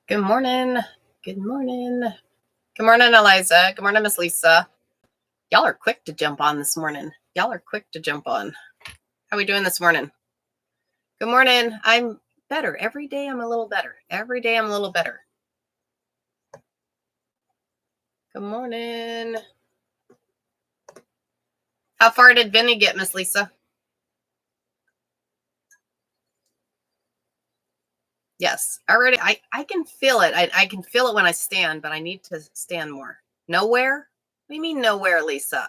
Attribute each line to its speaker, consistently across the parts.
Speaker 1: Good morning. Good morning. Good morning, Eliza. Good morning, Miss Lisa. Y'all are quick to jump on this morning. Y'all are quick to jump on. How we doing this morning? Good morning. I'm better. Every day I'm a little better. Every day I'm a little better. Good morning. How far did Vinny get, Miss Lisa? Yes. Already. I can feel it. I can feel it when I stand, but I need to stand more. Nowhere? What do you mean nowhere, Lisa?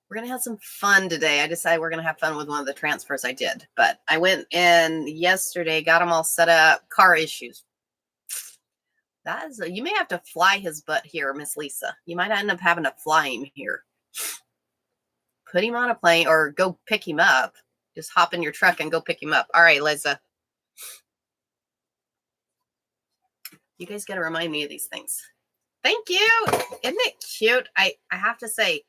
Speaker 1: We're going to have some fun today. I decided we're going to have fun with one of the transfers I did. But I went in yesterday, got them all set up. Car issues. You may have to fly his butt here, Miss Lisa. You might end up having to fly him here. Put him on a plane or go pick him up. Just hop in your truck and go pick him up. All right, Liza. You guys got to remind me of these things. Thank you. Isn't it cute? I have to say,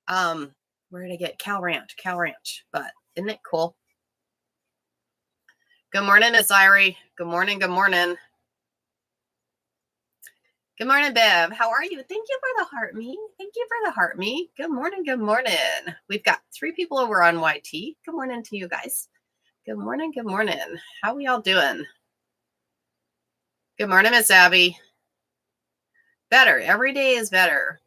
Speaker 1: where did I get Cal Ranch? But isn't it cool? Good morning, Miss Irie. Good morning. Good morning. Good morning, Bev. How are you? Thank you for the heart me. Thank you for the heart me. Good morning. Good morning. We've got 3 people over on YT. Good morning to you guys. Good morning. Good morning. How we all doing? Good morning, Miss Abby. Better. Every day is better.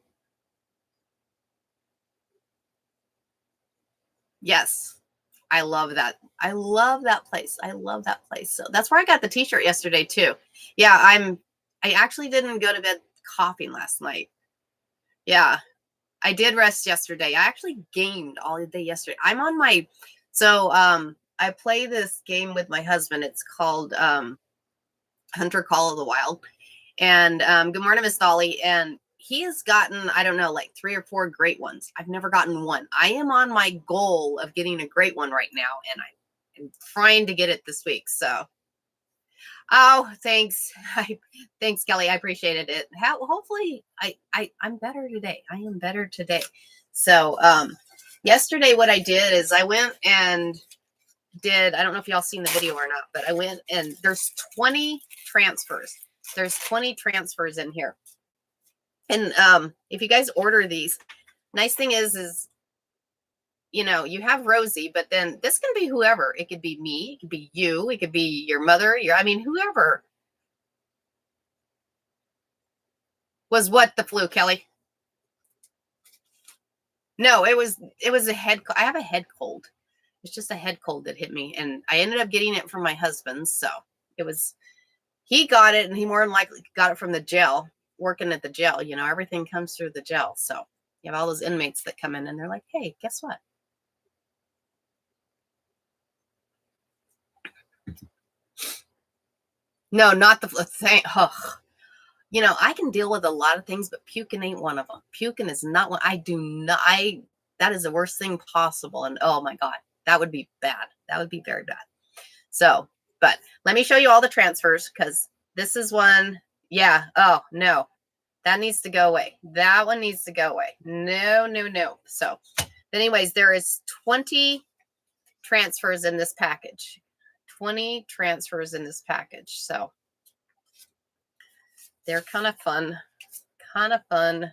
Speaker 1: Yes. I love that. I love that place. I love that place. So that's where I got the t-shirt yesterday too. Yeah, I actually didn't go to bed coughing last night. Yeah. I did rest yesterday. I actually gamed all day yesterday. I play this game with my husband. It's called Hunter Call of the Wild. And good morning, Miss Dolly. And he has gotten, I don't know, like 3 or 4 great ones. I've never gotten one. I am on my goal of getting a great one right now, and I'm trying to get it this week. So, oh, thanks. Thanks, Kelly. I appreciated it. Hopefully I'm better today. I am better today. So, yesterday what I did is I went and I don't know if y'all seen the video or not, but I went and there's 20 transfers. There's 20 transfers in here. And if you guys order these, nice thing is you know, you have Rosie, but then this can be whoever. It could be me, it could be you, it could be your mother, whoever. Was what the flu, Kelly? No, it was a head. I have a head cold. It's just a head cold that hit me, and I ended up getting it from my husband. So he got it, and he more than likely got it from the jail, working at the jail. You know, everything comes through the jail. So you have all those inmates that come in, and they're like, "Hey, guess what? No, not the thing. Oh, you know, I can deal with a lot of things, but puking ain't one of them. Puking is not one. I do not. That is the worst thing possible. And oh my God, that would be bad. That would be very bad. So, but let me show you all the transfers because this is one. Yeah. Oh no, that needs to go away. That one needs to go away. No, no, no. So, anyways, there is 20 transfers in this package. 20 transfers in this package. So they're kind of fun. Kind of fun.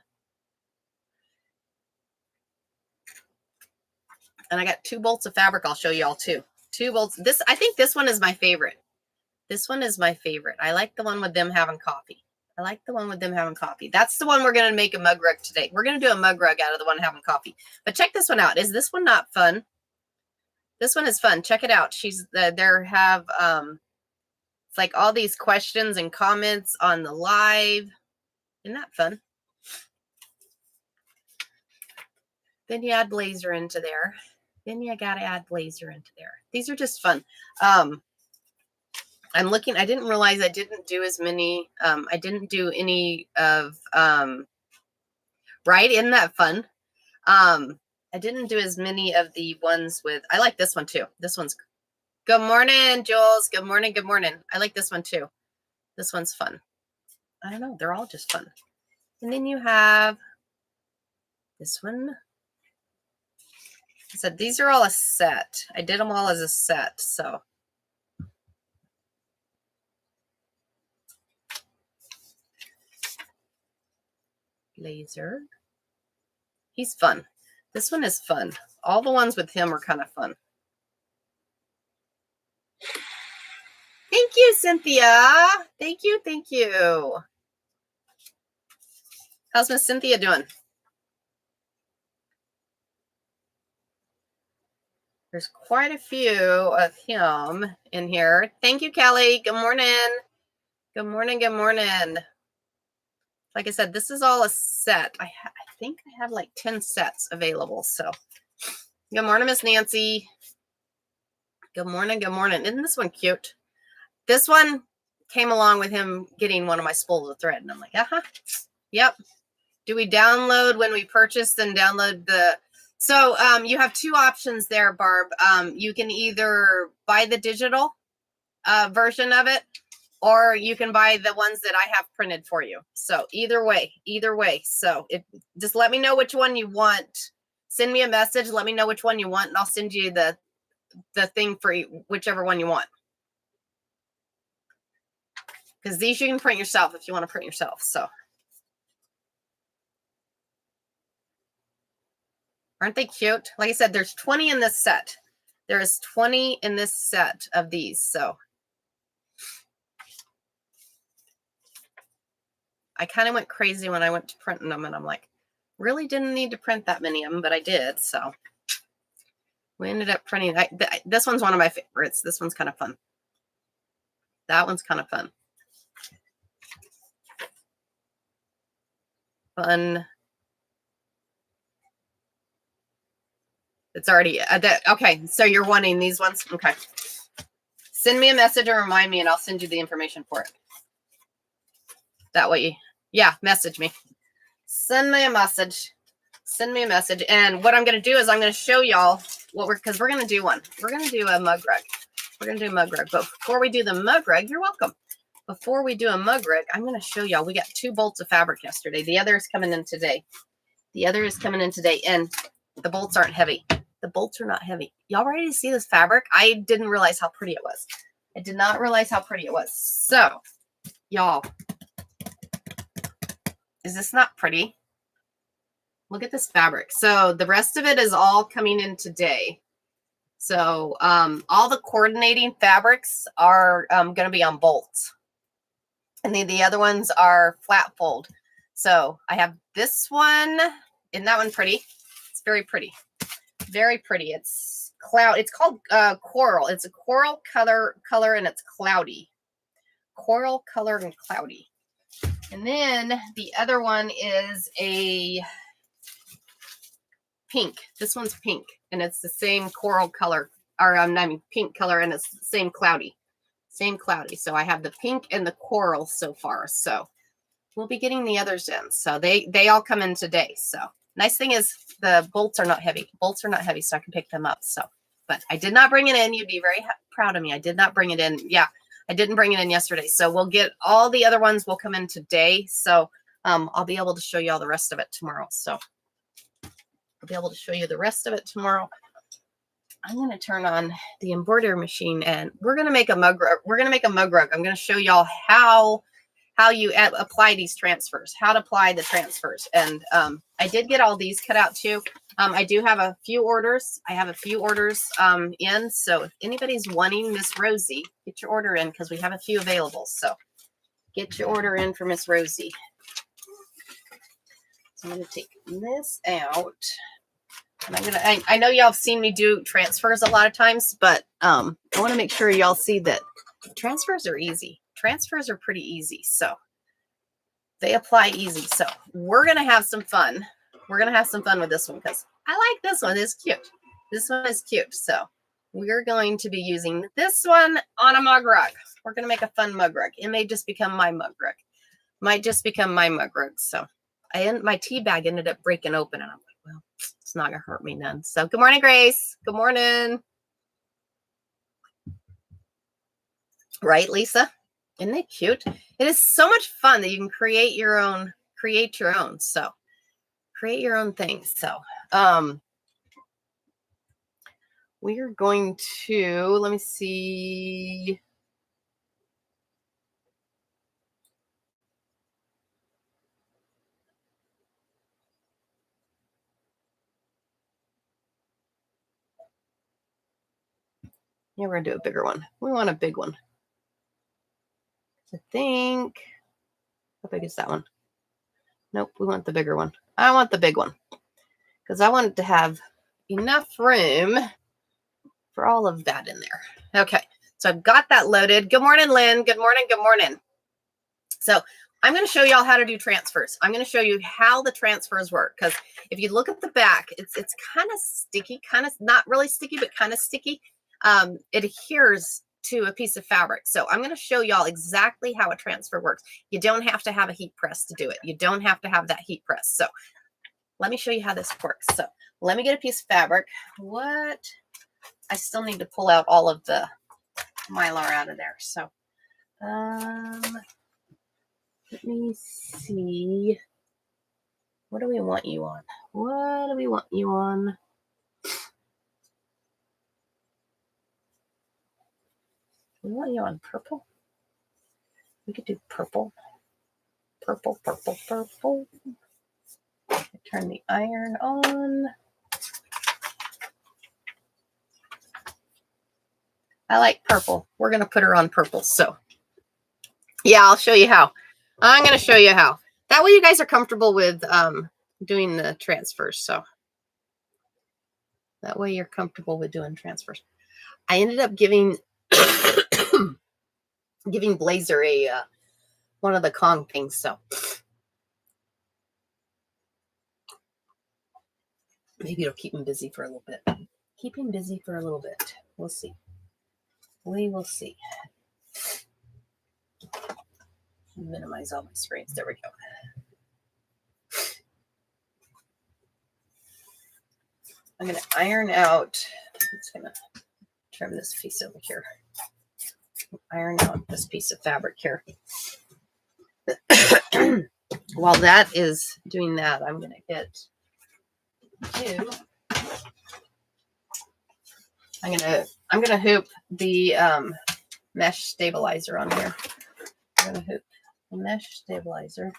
Speaker 1: And I got 2 bolts of fabric I'll show you all too. 2 bolts. I think this one is my favorite. This one is my favorite. I like the one with them having coffee. That's the one we're going to make a mug rug today. We're going to do a mug rug out of the one having coffee. But check this one out. Is this one not fun? This one is fun. Check it out. It's like all these questions and comments on the live. Isn't that fun? Then you add blazer into there. Then you got to add blazer into there. These are just fun. I'm looking, I didn't realize I didn't do as many, I didn't do any of, right? Isn't that fun? I didn't do as many of the ones with, I like this one too. This one's, good morning, Jules. Good morning. Good morning. I like this one too. This one's fun. I don't know. They're all just fun. And then you have this one. I said these are all a set. I did them all as a set, so. Laser. He's fun. This one is fun. All the ones with him are kind of fun. Thank you, Cynthia. Thank you. Thank you. How's Miss Cynthia doing? There's quite a few of him in here. Thank you, Kelly. Good morning. Good morning. Good morning. Like I said, this is all a set. I think I have like 10 sets available. So good morning, Miss Nancy. Good morning. Good morning. Isn't this one cute? This one came along with him getting one of my spools of thread. And I'm like, yep. Do we download when we purchase, then download the... So you have two options there, Barb. You can either buy the digital version of it, or you can buy the ones that I have printed for you. So either way. So just let me know which one you want. Send me a message. Let me know which one you want, and I'll send you the thing for whichever one you want. Because these you can print yourself if you want to print yourself. So aren't they cute? Like I said, there's 20 in this set. There is 20 in this set of these. So I kind of went crazy when I went to printing them, and I'm like, really didn't need to print that many of them, but I did. So we ended up printing. This one's one of my favorites. This one's kind of fun. That one's kind of fun. Fun. It's already okay. So you're wanting these ones? Okay. Send me a message or remind me, and I'll send you the information for it. That way, yeah, message me. Send me a message. Send me a message. And what I'm going to do is I'm going to show y'all what because we're going to do one. We're going to do a mug rug. We're going to do a mug rug. But before we do the mug rug, you're welcome. Before we do a mug rug, I'm going to show y'all. We got 2 bolts of fabric yesterday. The other is coming in today. And the bolts aren't heavy. The bolts are not heavy. Y'all ready to see this fabric? I didn't realize how pretty it was. I did not realize how pretty it was. So, y'all, is this not pretty? Look at this fabric. So the rest of it is all coming in today. So all the coordinating fabrics are going to be on bolts. And then the other ones are flat fold. So I have this one. Isn't that one pretty? It's very pretty. Very pretty. It's called coral. It's a coral color and it's cloudy. Coral color and cloudy. And then the other one is a pink. This one's pink, and it's the same coral color, or I mean pink color, and it's the same cloudy. So I have the pink and the coral so far. So we'll be getting the others in. So they all come in today. So nice thing is the bolts are not heavy. So I can pick them up. So, but I did not bring it in. You'd be very proud of me. I did not bring it in. Yeah, I didn't bring it in yesterday. So we'll get all the other ones will come in today. So I'll be able to show you all the rest of it tomorrow. So I'll be able to show you the rest of it tomorrow. I'm going to turn on the embroidery machine, and we're going to make a mug rug. I'm going to show y'all how you apply these transfers, how to apply the transfers. And I did get all these cut out too. I do have a few orders. In. So if anybody's wanting Miss Rosie, get your order in because we have a few available. So get your order in for Miss Rosie. So I'm going to take this out. And I know y'all have seen me do transfers a lot of times, but I want to make sure y'all see that transfers are easy. Transfers are pretty easy. So they apply easy. So we're going to have some fun. We're going to have some fun with this one because I like this one. It's cute. This one is cute. So we're going to be using this one on a mug rug. We're going to make a fun mug rug. It may just become my mug rug. Might just become my mug rug. So my tea bag ended up breaking open, and I'm like, well, it's not going to hurt me none. So good morning, Grace. Good morning. Right, Lisa? Isn't it cute? It is so much fun that you can create your own create your own. So create your own things. So we are going to, let me see. Yeah, we're gonna do a bigger one. We want a big one. I think, how big is that one? Nope, we want the bigger one. I want the big one because I want it to have enough room for all of that in there. Okay, so I've got that loaded. Good morning, Lynn. Good morning, good morning. So I'm going to show y'all how to do transfers. I'm going to show you how the transfers work, because if you look at the back, it's kind of sticky, kind of not really sticky, but kind of sticky. It adheres to a piece of fabric. So I'm going to show y'all exactly how a transfer works. You don't have to have a heat press to do it. You don't have to have that heat press. So let me show you how this works. So let me get a piece of fabric. I still need to pull out all of the Mylar out of there. So let me see. What do we want you on? What do we want you on? We want you on purple. We could do purple. Purple, purple, purple. Turn the iron on. I like purple. We're going to put her on purple. So, yeah, I'll show you how. I'm going to show you how. That way you guys are comfortable with doing the transfers. So, that way you're comfortable with doing transfers. I ended up giving Blazer a one of the Kong things. So, maybe it'll keep him busy for a little bit. Keep him busy for a little bit. We'll see. We will see. Minimize all my screens. There we go. I'm going to iron out. I'm just going to trim this piece over here. Iron out this piece of fabric here. While that is doing that, I'm going to get to. I'm going to hoop the mesh stabilizer on here. I'm going to hoop the mesh stabilizer.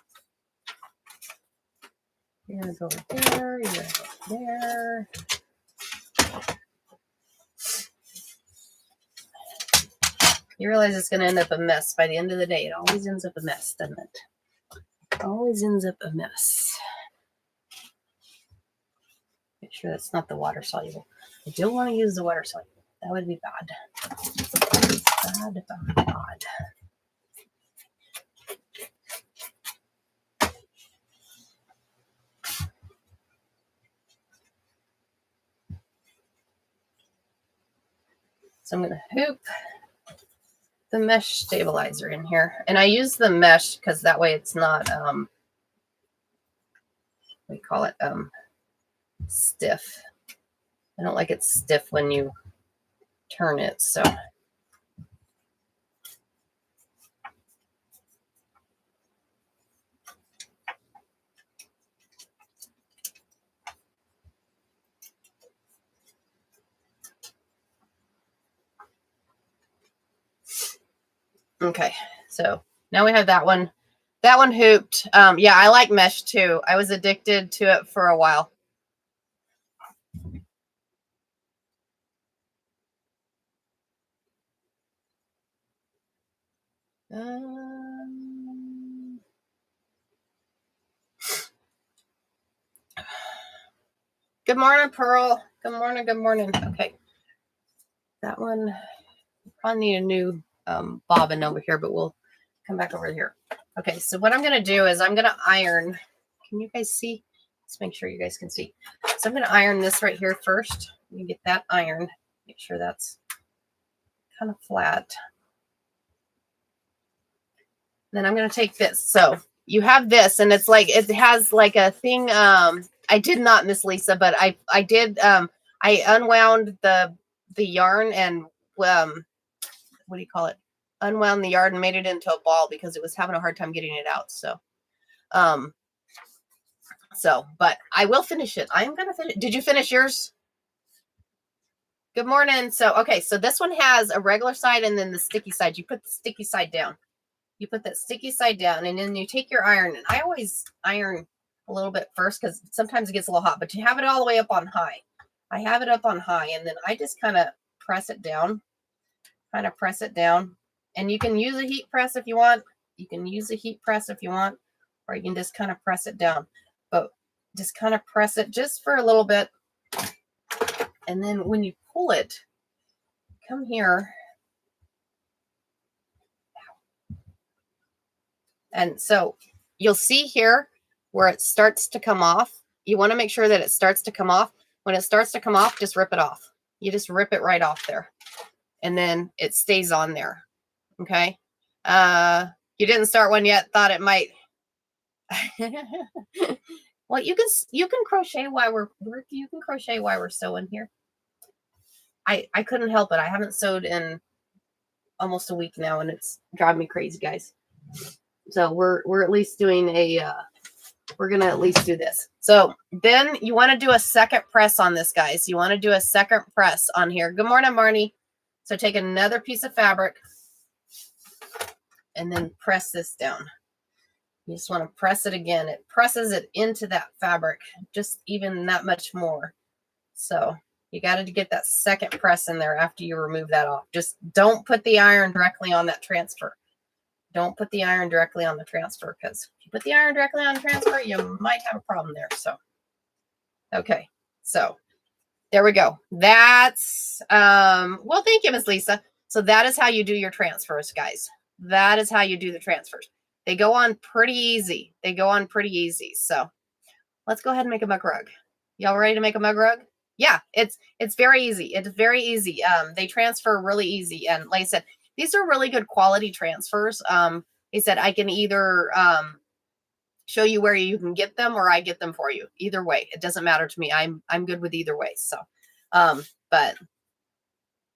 Speaker 1: You're going to go over there. You're going to go there. You realize it's going to end up a mess by the end of the day. It always ends up a mess, doesn't it? Always ends up a mess. Make sure that's not the water soluble. I don't want to use the water soluble. That would be bad. Bad, bad, bad. So I'm going to hoop the mesh stabilizer in here. And I use the mesh because that way it's not, we call it stiff. I don't like it stiff when you turn it. So okay, so now we have that one. That one hooped. Yeah, I like mesh too. I was addicted to it for a while. Good morning, Pearl. Good morning. Good morning. Okay, that one. Probably need a new bobbin over here, but we'll come back over here. Okay, so what I'm going to do is I'm going to iron. Can you guys see? Let's make sure you guys can see. So I'm going to iron this right here first. You get that iron. Make sure that's kind of flat. Then I'm going to take this. So you have this, and it's like, it has like a thing. I did not, Miss Lisa, but I did. I unwound the yarn and what do you call it? Unwound the yarn and made it into a ball because it was having a hard time getting it out. So So, but I will finish it. I am going to finish. Did you finish yours? Good morning. So, okay. So this one has a regular side and then the sticky side. You put the sticky side down. You put that sticky side down and then you take your iron. And I always iron a little bit first because sometimes it gets a little hot, but you have it all the way up on high. I have it up on high and then I just kind of press it down, And you can use a heat press if you want. You can use a heat press if you want, or you can just kind of press it down. But just kind of press it just for a little bit. And then when you pull it, come here. And so you'll see here where it starts to come off. You want to make sure that it starts to come off. When it starts to come off, just rip it off. You just rip it right off there. And then it stays on there. Okay. You didn't start one yet. Thought it might. Well, you can crochet while we're sewing here. I couldn't help it. I haven't sewed in almost a week now, and it's driving me crazy, guys. So we're at least doing we're gonna at least do this. So then you want to do a second press on this, guys. You want to do a second press on here. Good morning, Marnie. So take another piece of fabric and then press this down. You just want to press it again. It presses it into that fabric, just even that much more. So you got to get that second press in there after you remove that off. Just don't put the iron directly on that transfer. Don't put the iron directly on the transfer, because if you put the iron directly on the transfer, you might have a problem there. So, okay. So there we go. That's, well, thank you, Miss Lisa. So that is how you do your transfers, guys. That is how you do the transfers. They go on pretty easy. So let's go ahead and make a mug rug. Y'all ready to make a mug rug? Yeah, it's very easy. It's very easy. They transfer really easy. And like I said, these are really good quality transfers. They said I can either show you where you can get them or I get them for you. Either way, it doesn't matter to me. I'm good with either way. So, but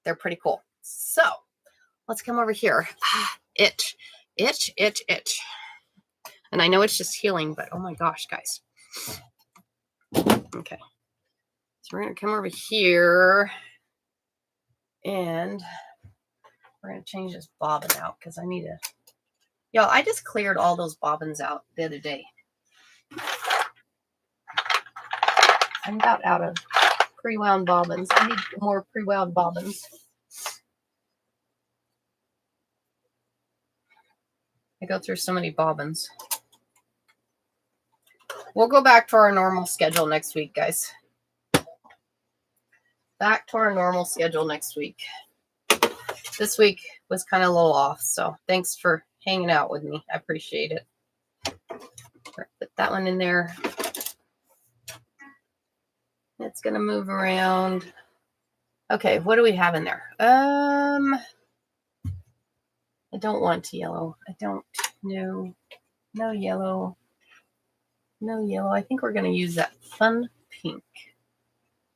Speaker 1: they're pretty cool. So let's come over here. Itch. And I know it's just healing, but oh my gosh, guys. Okay. So we're going to come over here and we're going to change this bobbin out because I need to. Y'all, I just cleared all those bobbins out the other day. I'm about out of pre-wound bobbins. I need more pre-wound bobbins. I go through so many bobbins. We'll go back to our normal schedule next week, guys. Back to our normal schedule next week. This week was kind of a little off, so thanks for hanging out with me. I appreciate it. Put that one in there. It's going to move around. Okay, what do we have in there? I don't want yellow. I don't know. No yellow. No yellow. I think we're going to use that fun pink.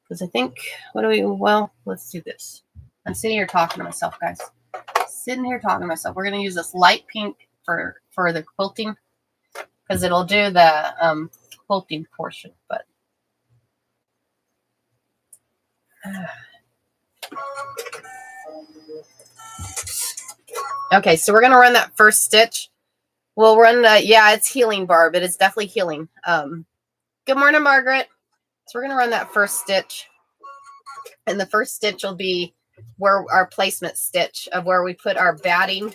Speaker 1: Because I think, well, let's do this. I'm sitting here talking to myself, guys. We're going to use this light pink for the quilting. Because it'll do the quilting portion. But okay, so we're going to run that first stitch. We'll run the, yeah, it's healing, Barb. It is definitely healing. Good morning, Margaret. So we're going to run that first stitch. And the first stitch will be where our placement stitch of where we put our batting.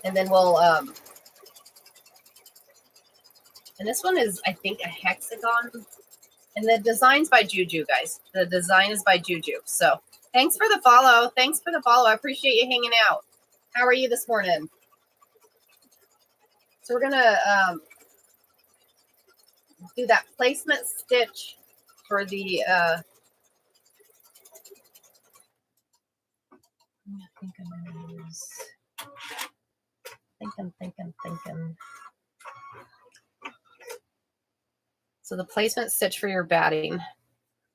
Speaker 1: And then we'll, and this one is, I think, a hexagon. And the design's by Juju, guys. The design is by Juju. So thanks for the follow. I appreciate you hanging out. How are you this morning? So we're going to do that placement stitch for the, thinking. So the placement stitch for your batting.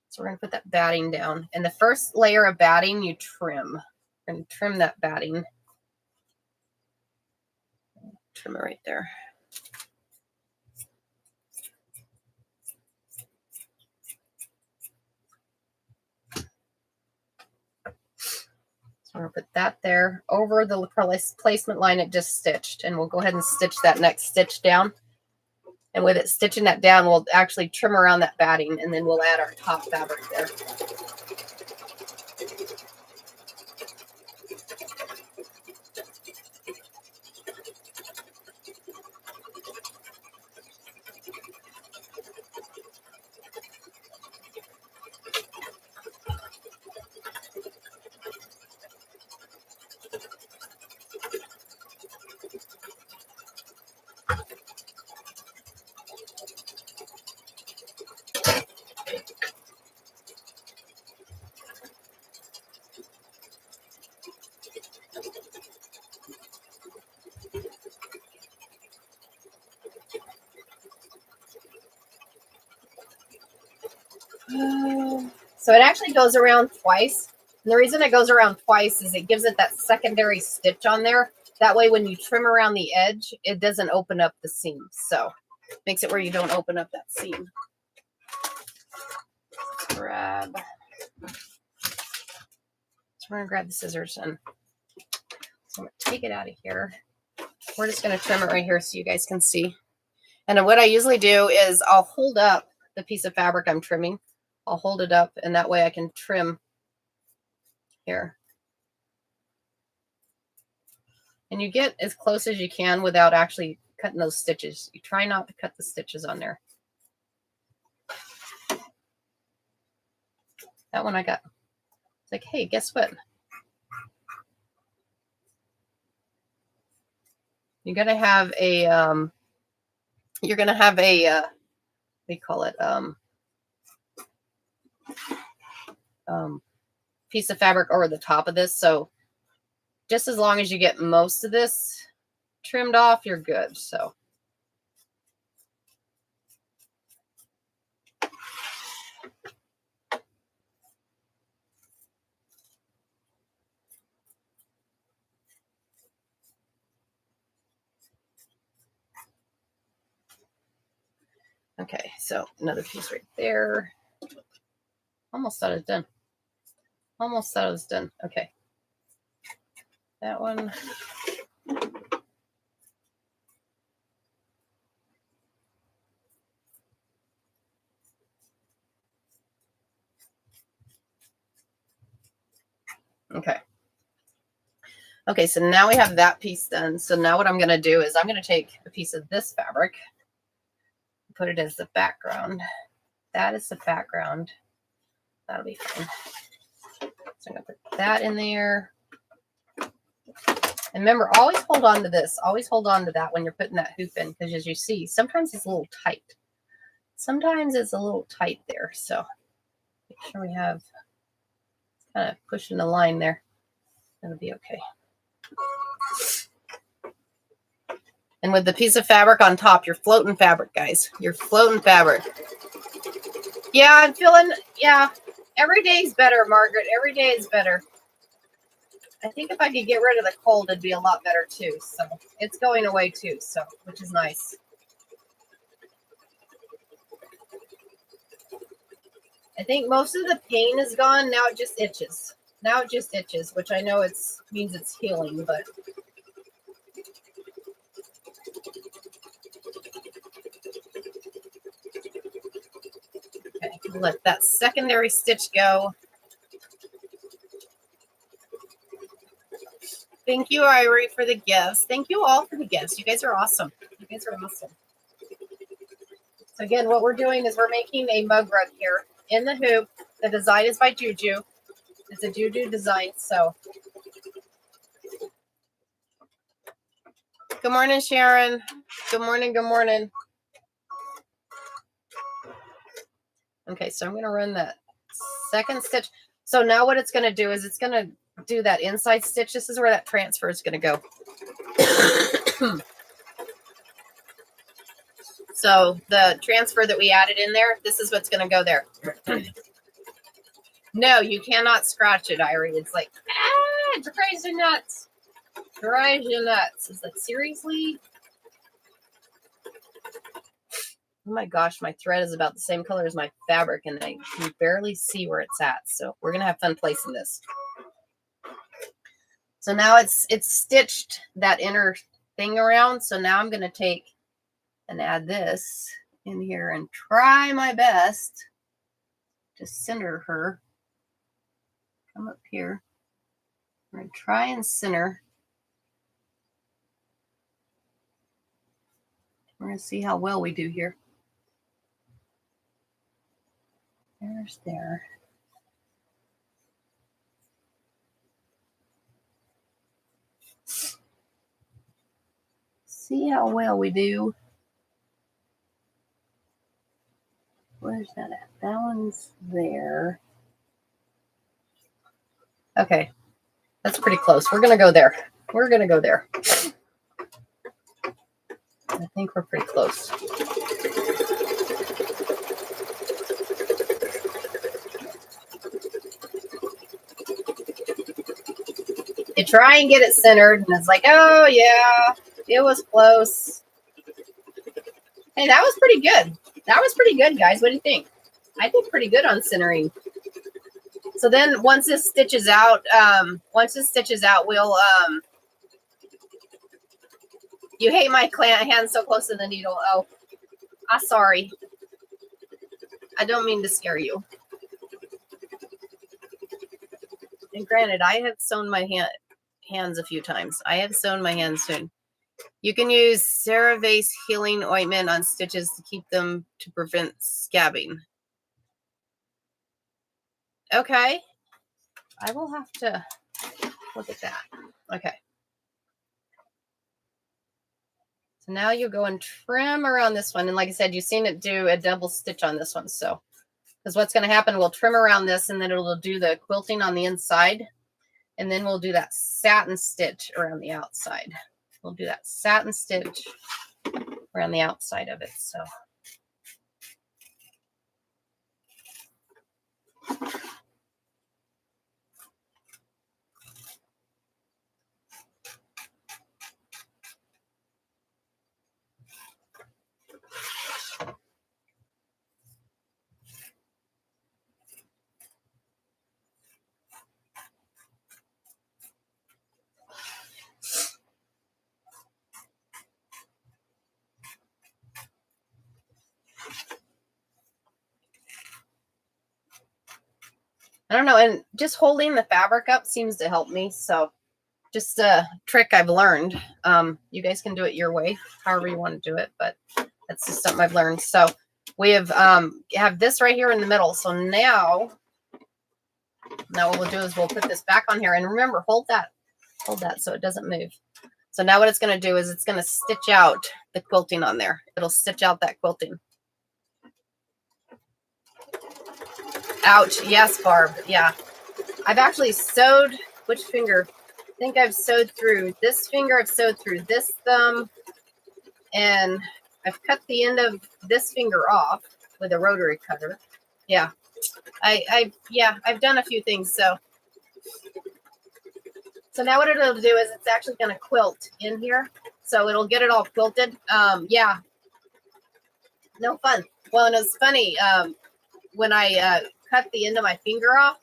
Speaker 1: So we're going to put that batting down. And the first layer of batting, you trim. We're going to trim that batting. Trim it right there. I'm going to put that there. Over the placement line it just stitched. And we'll go ahead and stitch that next stitch down. And with it stitching that down, we'll actually trim around that batting, and then we'll add our top fabric there. So it actually goes around twice. And the reason it goes around twice is it gives it that secondary stitch on there. That way when you trim around the edge, it doesn't open up the seam. So makes it where you don't open up that seam. Grab. So we're going to grab the scissors and so I'm going to take it out of here. We're just going to trim it right here so you guys can see. And what I usually do is I'll hold up the piece of fabric I'm trimming. I'll hold it up and that way I can trim here. And you get as close as you can without actually cutting those stitches. You try not to cut the stitches on there. That one I got. It's like, hey, guess what? You're going to have a, what do you call it? Piece of fabric over the top of this. So just as long as you get most of this trimmed off, you're good. So okay, so another piece right there. Almost thought it was done. Almost thought it was done. Okay. That one. Okay. Okay, so now we have that piece done. So now what I'm going to do is I'm going to take a piece of this fabric, put it as the background. That is the background. That'll be fine. So I'm going to put that in there. And remember, always hold on to this. Always hold on to that when you're putting that hoop in, because as you see, sometimes it's a little tight. Sometimes it's a little tight there. So make sure we have kind of pushing the line there. That'll be okay. And with the piece of fabric on top, you're floating fabric, guys. You're floating fabric. Yeah, I'm feeling, yeah, every day is better, Margaret. Every day is better. I think if I could get rid of the cold, it'd be a lot better too. So it's going away too, so which is nice. I think most of the pain is gone. Now it just itches. Now it just itches, which I know means it's healing, but okay, let that secondary stitch go. Thank you, Irie, for the gifts. Thank you all for the gifts. You guys are awesome. You guys are awesome. So again, what we're doing is we're making a mug rug here in the hoop. The design is by Juju. It's a Juju design. So good morning, Sharon. Good morning. Good morning. Okay, so I'm going to run that second stitch. So now what it's going to do is it's going to do that inside stitch. This is where that transfer is going to go. So the transfer that we added in there, this is what's going to go there. No, you cannot scratch it, Irie. It's like, it drives you nuts. Drives you nuts. It's like, seriously? Oh my gosh, my thread is about the same color as my fabric, and I can barely see where it's at. So we're going to have fun placing this. So now it's stitched that inner thing around. So now I'm going to take and add this in here and try my best to center her. Come up here. I'm going to try and center. We're going to see how well we do here. There's there. See how well we do. Where's that at? That one's there. Okay. That's pretty close. We're going to go there. We're going to go there. I think we're pretty close. You try and get it centered, and it's like, oh, yeah, it was close. Hey, that was pretty good. That was pretty good, guys. What do you think? I did pretty good on centering. So then once this stitches out, we'll, you hate my hand so close to the needle. Oh, I'm sorry. I don't mean to scare you. And granted, I have sewn my hands a few times. I have sewn my hands soon. You can use CeraVe healing ointment on stitches to keep them to prevent scabbing. Okay. I will have to look at that. Okay. So now you go and trim around this one. And like I said, you've seen it do a double stitch on this one. So, because what's going to happen, we'll trim around this and then it'll do the quilting on the inside. And then we'll do that satin stitch around the outside. We'll do that satin stitch around the outside of it. So. I don't know, and just holding the fabric up seems to help me. So just a trick I've learned. You guys can do it your way, however you want to do it, but that's just something I've learned. So we have this right here in the middle. So now what we'll do is we'll put this back on here. And remember, hold that so it doesn't move. So now what it's going to do is it's going to stitch out the quilting on there. It'll stitch out that quilting. Ouch. Yes, Barb. Yeah. I've actually sewed, which finger? I think I've sewed through this finger. I've sewed through this thumb. And I've cut the end of this finger off with a rotary cutter. Yeah. I've done a few things. So now what it'll do is it's actually going to quilt in here. So it'll get it all quilted. Yeah. No fun. Well, and it's funny. When I cut the end of my finger off,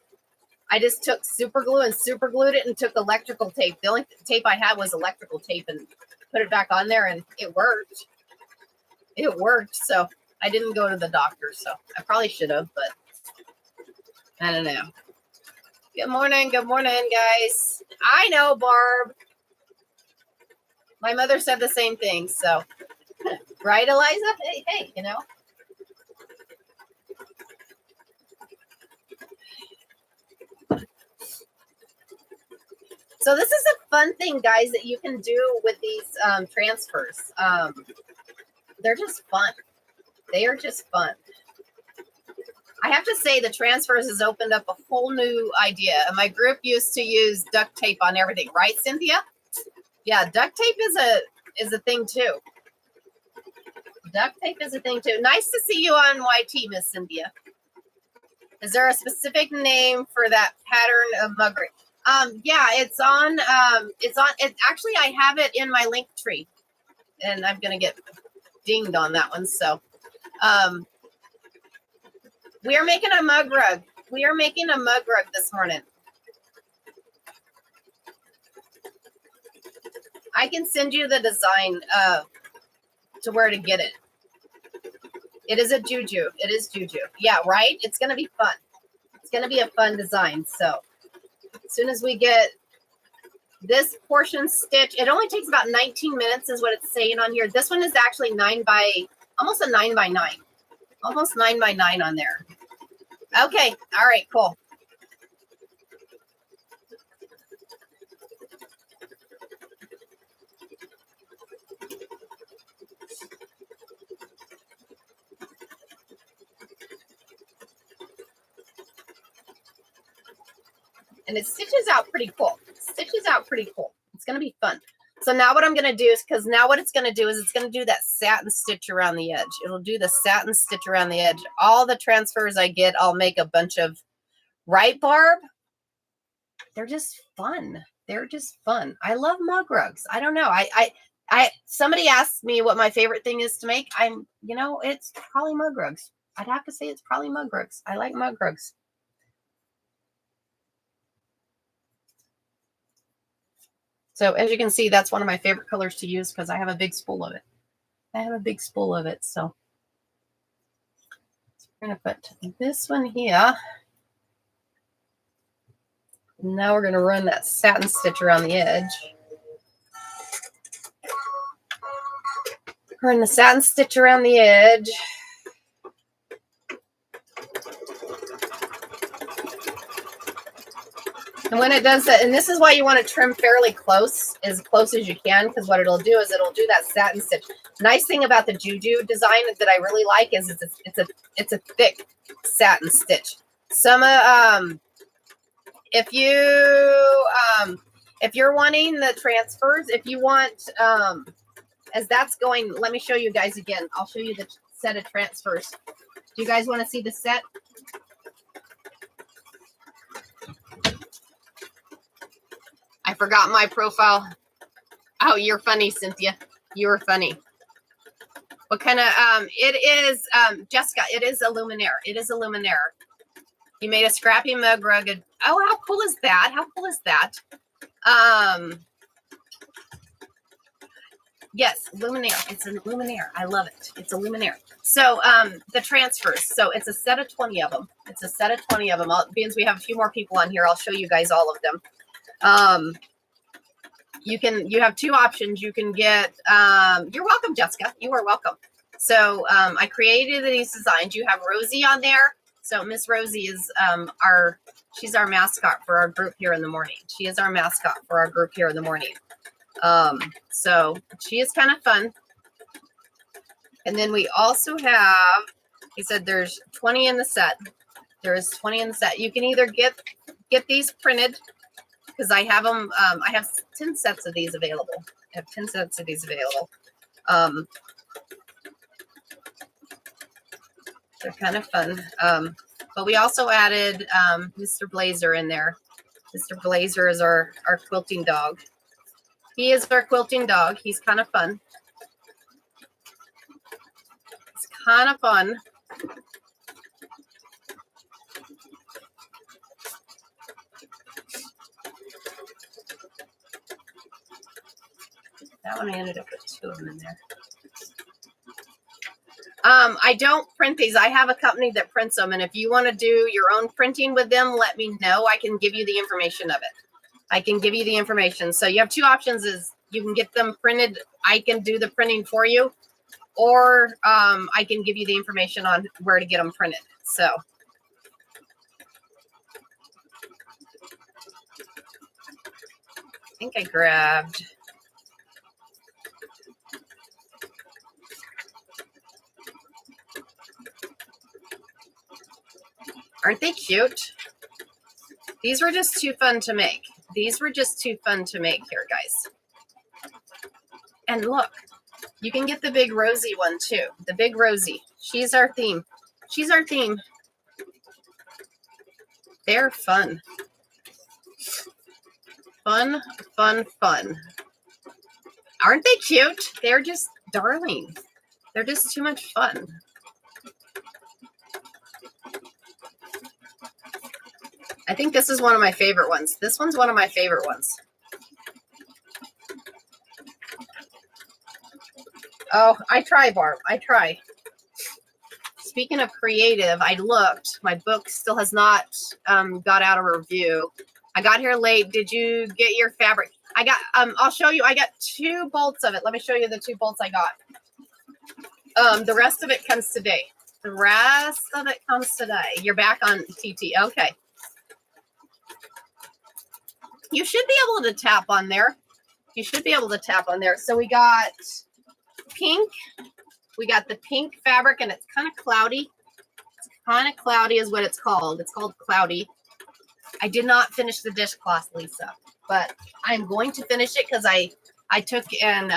Speaker 1: I just took super glue and super glued it and took electrical tape. The only tape I had was electrical tape and put it back on there, and it worked. It worked. So I didn't go to the doctor. So I probably should have, but I don't know. Good morning, guys. I know, Barb. My mother said the same thing. So, right, Eliza? Hey, you know. So this is a fun thing, guys, that you can do with these transfers. They're just fun. They are just fun. I have to say the transfers has opened up a whole new idea. My group used to use duct tape on everything, right, Cynthia? Yeah, duct tape is a thing too. Duct tape is a thing too. Nice to see you on YT, Miss Cynthia. Is there a specific name for that pattern of muggery? Yeah, it's actually, I have it in my link tree, and I'm going to get dinged on that one. So, we are making a mug rug. We are making a mug rug this morning. I can send you the design to where to get it. It is a Juju. It is Juju. Yeah, right? It's going to be fun. It's going to be a fun design. So as soon as we get this portion stitched, it only takes about 19 minutes is what it's saying on here. This one is actually almost a 9 by 9. Almost 9 by 9 on there. Okay. All right, cool. And it stitches out pretty cool. Stitches out pretty cool. It's going to be fun. So now what I'm going to do is, because now what it's going to do is it's going to do that satin stitch around the edge. It'll do the satin stitch around the edge. All the transfers I get, I'll make a bunch of, right, Barb? They're just fun. They're just fun. I love mug rugs. I don't know. Somebody asked me what my favorite thing is to make. It's probably mug rugs. I'd have to say it's probably mug rugs. I like mug rugs. So as you can see, that's one of my favorite colors to use because I have a big spool of it. So we're going to put this one here. Now we're going to run that satin stitch around the edge. Run the satin stitch around the edge. And when it does that, and this is why you want to trim fairly close as you can, because what it'll do is it'll do that satin stitch. Nice thing about the Juju design that I really like is it's a thick satin stitch. If you're wanting the transfers, if you want, as that's going, let me show you guys again. I'll show you the set of transfers. Do you guys want to see the set? I forgot my profile. Oh, you're funny, Cynthia. You're funny. What kind of, it is, Jessica, it is a Luminaire. It is a Luminaire. You made a scrappy mug rug. Oh, how cool is that? How cool is that? Yes, Luminaire. It's a Luminaire. I love it. It's a Luminaire. So the transfers. So it's a set of 20 of them. It's a set of 20 of them. Because we have a few more people on here, I'll show you guys all of them. You have two options. You can get, you're welcome, Jessica. You are welcome. So I created these designs. You have Rosie on there. So Miss Rosie is she's our mascot for our group here in the morning. She is our mascot for our group here in the morning. So she is kind of fun. And then we also have, he said there's 20 in the set. There is 20 in the set. You can either get these printed, because I have them, I have 10 sets of these available. I have 10 sets of these available. They're kind of fun. But we also added Mr. Blazer in there. Mr. Blazer is our quilting dog. He is our quilting dog. He's kind of fun. It's kind of fun. That one I ended up with 2 of them in there. I don't print these. I have a company that prints them. And if you want to do your own printing with them, let me know. I can give you the information of it. I can give you the information. So you have 2 options. Is you can get them printed. I can do the printing for you. Or I can give you the information on where to get them printed. So I think I grabbed... Aren't they cute? These were just too fun to make. These were just too fun to make here, guys. And look, you can get the big Rosie one too. The big Rosie. She's our theme. She's our theme. They're fun. Fun, fun, fun. Aren't they cute? They're just darling. They're just too much fun. I think this is one of my favorite ones. This one's one of my favorite ones. Oh, I try, Barb. I try. Speaking of creative, I looked. My book still has not got out of review. I got here late. Did you get your fabric? I got, I'll show you. I got 2 bolts of it. Let me show you the 2 bolts I got. The rest of it comes today. The rest of it comes today. You're back on TT. Okay. You should be able to tap on there. You should be able to tap on there. So we got pink. We got the pink fabric, and it's kind of cloudy. It's kind of cloudy is what it's called. It's called cloudy. I did not finish the dishcloth, Lisa, but I'm going to finish it because I took and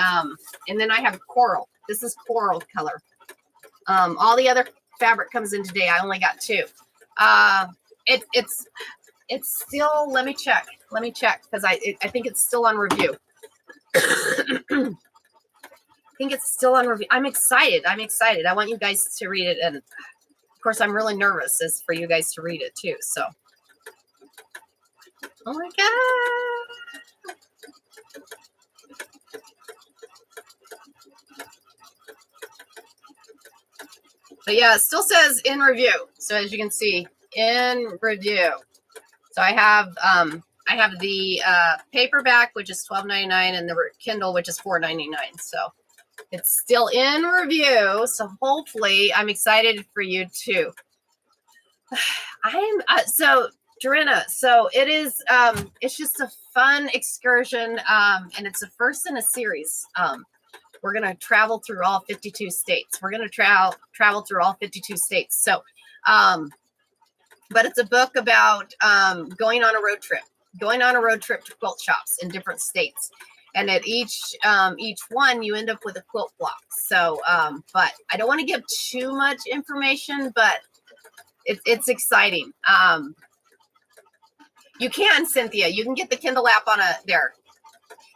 Speaker 1: then I have coral. This is coral color. All the other fabric comes in today. I only got 2. It's still, let me check because I think it's still on review. I think it's still on review. I'm excited. I want you guys to read it, and of course I'm really nervous as for you guys to read it too. So, oh my god. But yeah, it still says in review. So as you can see, in review. So I have the paperback, which is $12.99, and the Kindle, which is $4.99. So it's still in review. So hopefully, I'm excited for you too. So Dorina. So it is. It's just a fun excursion, and it's the first in a series. We're gonna travel through all 52 states. We're gonna travel through all 52 states. So, but it's a book about going on a road trip to quilt shops in different states. And at each one, you end up with a quilt block. So, but I don't want to give too much information, but it's exciting. You can, Cynthia. You can get the Kindle app on there.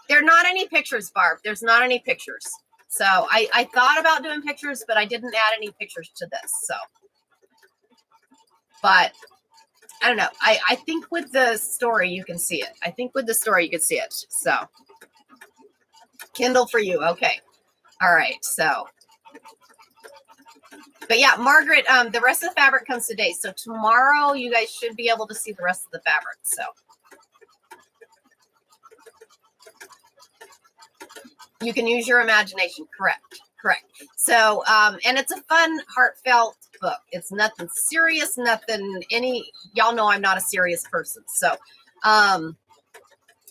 Speaker 1: There are not any pictures, Barb. There's not any pictures. So I thought about doing pictures, but I didn't add any pictures to this. So, but I don't know. I think with the story, you can see it. So Kindle for you. Okay. All right. So, but yeah, Margaret, the rest of the fabric comes today. So tomorrow you guys should be able to see the rest of the fabric. So you can use your imagination. Correct. So, and it's a fun, heartfelt book. It's nothing serious, y'all know I'm not a serious person. So,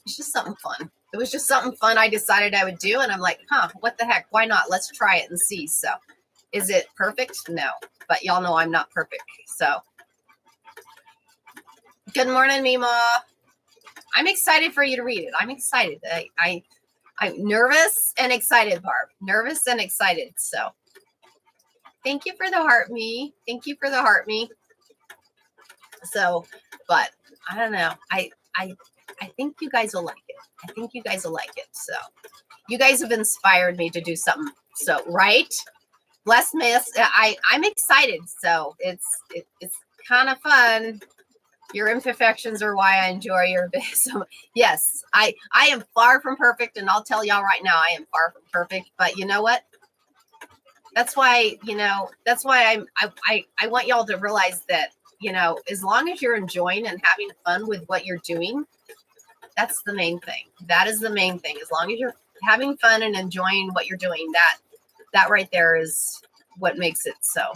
Speaker 1: it's just something fun. It was just something fun I decided I would do. And I'm like, what the heck? Why not? Let's try it and see. So is it perfect? No, but y'all know I'm not perfect. So good morning, Mima. I'm excited for you to read it. I'm excited. I'm nervous and excited, Barb. Nervous and excited. So thank you for the heart, me. So, but I don't know. I think you guys will like it. So you guys have inspired me to do something. So, right? Bless Miss. I'm excited. So it's kind of fun. Your imperfections are why I enjoy your videos. So, yes, I am far from perfect, and I'll tell y'all right now, I am far from perfect. But you know what? That's why I want y'all to realize that, as long as you're enjoying and having fun with what you're doing, that's the main thing. That is the main thing. As long as you're having fun and enjoying what you're doing, that right there is what makes it so.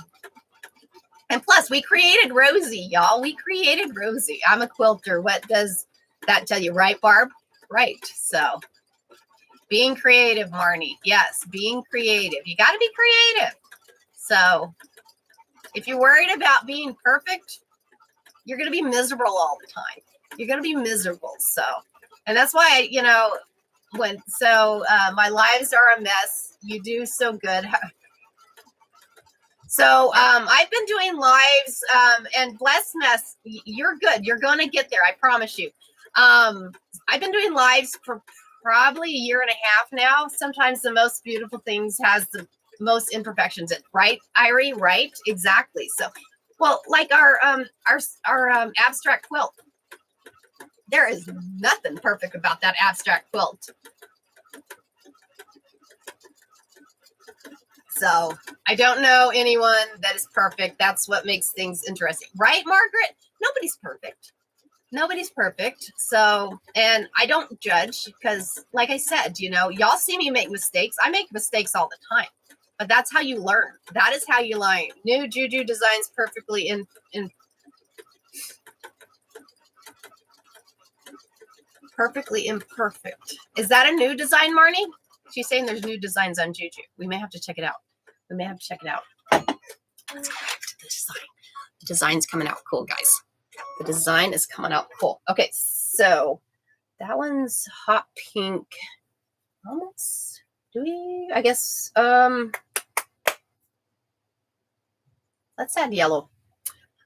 Speaker 1: And plus, we created Rosie, y'all. I'm a quilter. What does that tell you? Right, Barb? Right. So being creative, Marnie. Yes, being creative. You got to be creative. So if you're worried about being perfect, you're going to be miserable all the time. You're going to be miserable. So, and that's why, my lives are a mess. You do so good. So I've been doing lives, and bless Mess, you're good. You're going to get there. I promise you. I've been doing lives for probably a year and a half now. Sometimes the most beautiful things has the most imperfections. Right, Irie? Right? Exactly. So, well, like our abstract quilt. There is nothing perfect about that abstract quilt. So I don't know anyone that is perfect. That's what makes things interesting. Right, Margaret? Nobody's perfect. Nobody's perfect. So, and I don't judge because, like I said, you know, y'all see me make mistakes. I make mistakes all the time, but that's how you learn. That is how you learn. New Juju designs perfectly in perfectly imperfect. Is that a new design, Marnie? She's saying there's new designs on Juju. We may have to check it out. We may have to check it out. Let's go back to the design. The design's coming out cool, guys. The design is coming out cool. Okay, so that one's hot pink. Almost. Do we? I guess. Let's add yellow.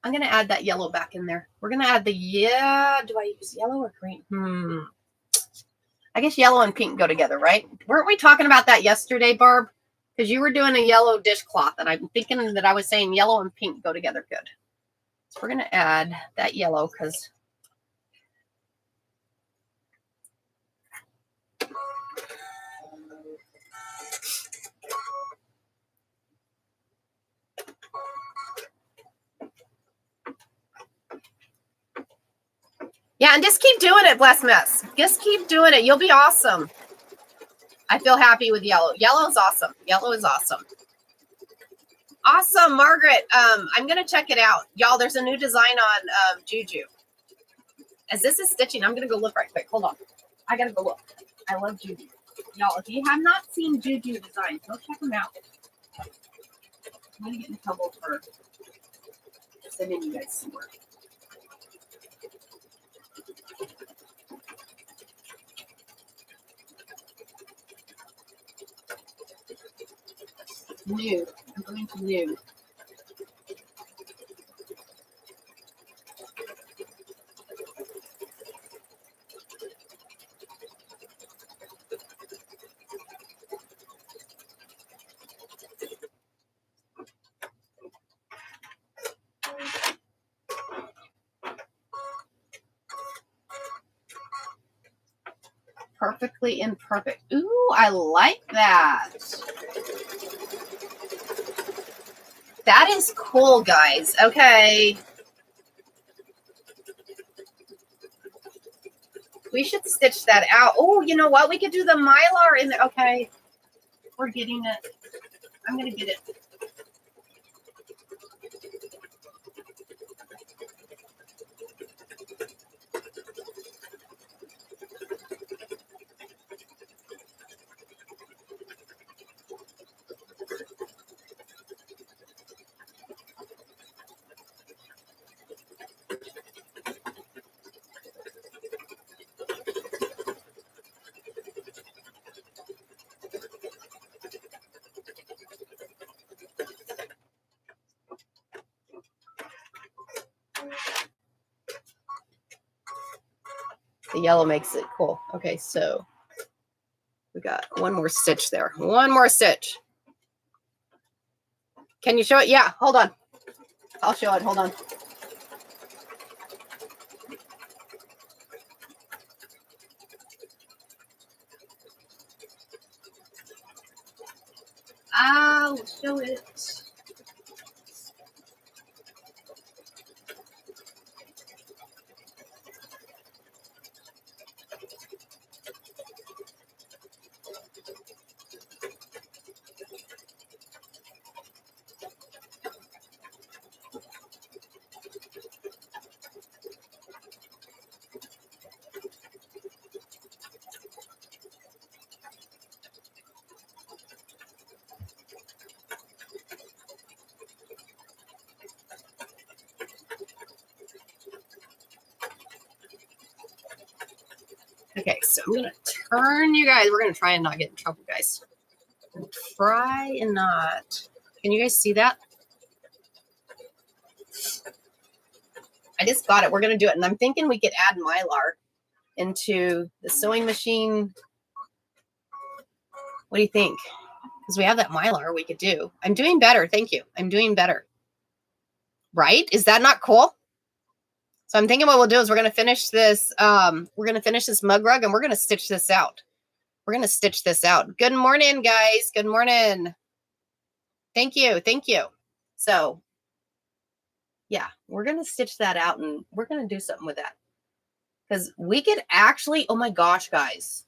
Speaker 1: I'm gonna add that yellow back in there. We're gonna add the Do I use yellow or green? I guess yellow and pink go together, right? Weren't we talking about that yesterday, Barb? Because you were doing a yellow dishcloth, and I'm thinking that I was saying yellow and pink go together good. So we're gonna add that yellow because yeah, and just keep doing it, Bless Mess. Just keep doing it. You'll be awesome. I feel happy with yellow. Yellow is awesome. Yellow is awesome. Awesome, Margaret. I'm gonna check it out, y'all. There's a new design on Juju. As this is stitching, I'm gonna go look right quick. Hold on. I gotta go look. I love Juju, y'all. If you have not seen Juju designs, go check them out. I'm gonna get in trouble for sending you guys some work. New. I'm going to new. Perfectly imperfect. Ooh, I like that. That is cool, guys. Okay. We should stitch that out. Oh, you know what? We could do the Mylar in there. Okay. We're getting it. I'm going to get it. The yellow makes it cool. Okay, so we got one more stitch there. One more stitch. Can you show it? Yeah, hold on. I'll show it. Hold on. I'll show it. Okay, so I'm gonna turn you guys. We're gonna try and not get in trouble, guys. Try and not. Can you guys see that? I just got it. We're gonna do it, and I'm thinking we could add Mylar into the sewing machine. What do you think? Because we have that Mylar we could do. I'm doing better. Thank you. I'm doing better. Right? Is that not cool? So I'm thinking what we'll do is we're going to finish this. We're going to finish this mug rug and we're going to stitch this out. We're going to stitch this out. Good morning, guys. Good morning. Thank you. Thank you. So yeah, we're going to stitch that out and we're going to do something with that. Because we could actually, oh my gosh, guys,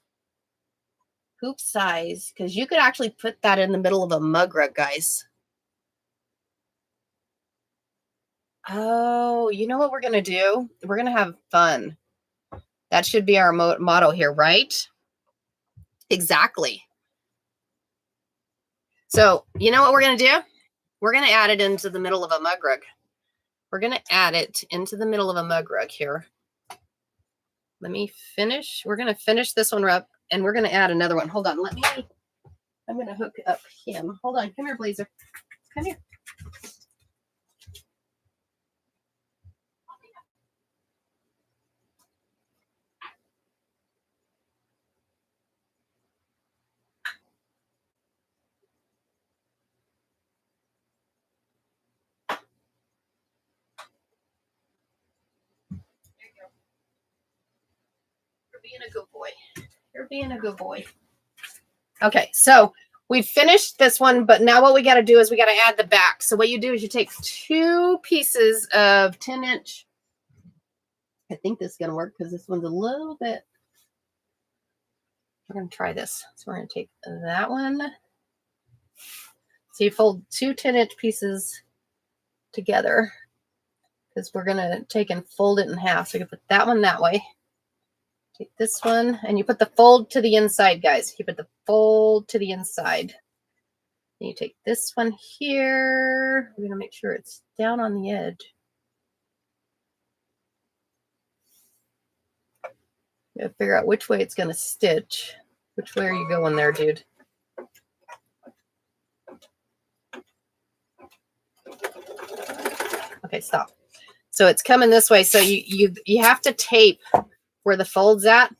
Speaker 1: hoop size, because you could actually put that in the middle of a mug rug, guys. Oh, you know what we're going to do? We're going to have fun. That should be our motto here, right? Exactly. So you know what we're going to do? We're going to add it into the middle of a mug rug. We're going to add it into the middle of a mug rug here. Let me finish. We're going to finish this one up and we're going to add another one. Hold on. I'm going to hook up him. Hold on. Come here, Blazer. Come here. You're being a good boy. You're being a good boy. Okay, so we've finished this one, but now what we got to do is we got to add the back. So what you do is you take 2 pieces of 10-inch. I think this is going to work because this one's a little bit. We're going to try this. So we're going to take that one. So you fold 2 10-inch pieces together because we're going to take and fold it in half. So you can put that one that way. Take this one and you put the fold to the inside, guys. You put the fold to the inside. And you take this one here. We're going to make sure it's down on the edge. You gotta figure out which way it's going to stitch. Which way are you going there, dude? Okay, stop. So it's coming this way. So you have to tape where the fold's at.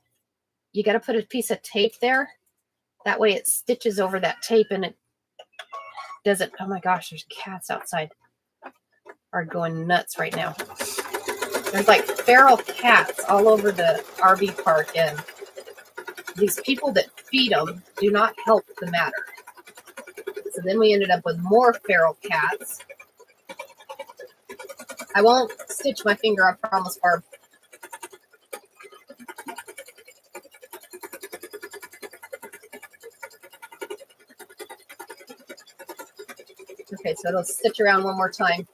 Speaker 1: You got to put a piece of tape there. That way it stitches over that tape and it doesn't. Oh my gosh, there's cats outside. Are going nuts right now. There's like feral cats all over the RV park, and these people that feed them do not help the matter. So then we ended up with more feral cats. I won't stitch my finger, I promise, Barb. Okay, so it'll stitch around one more time.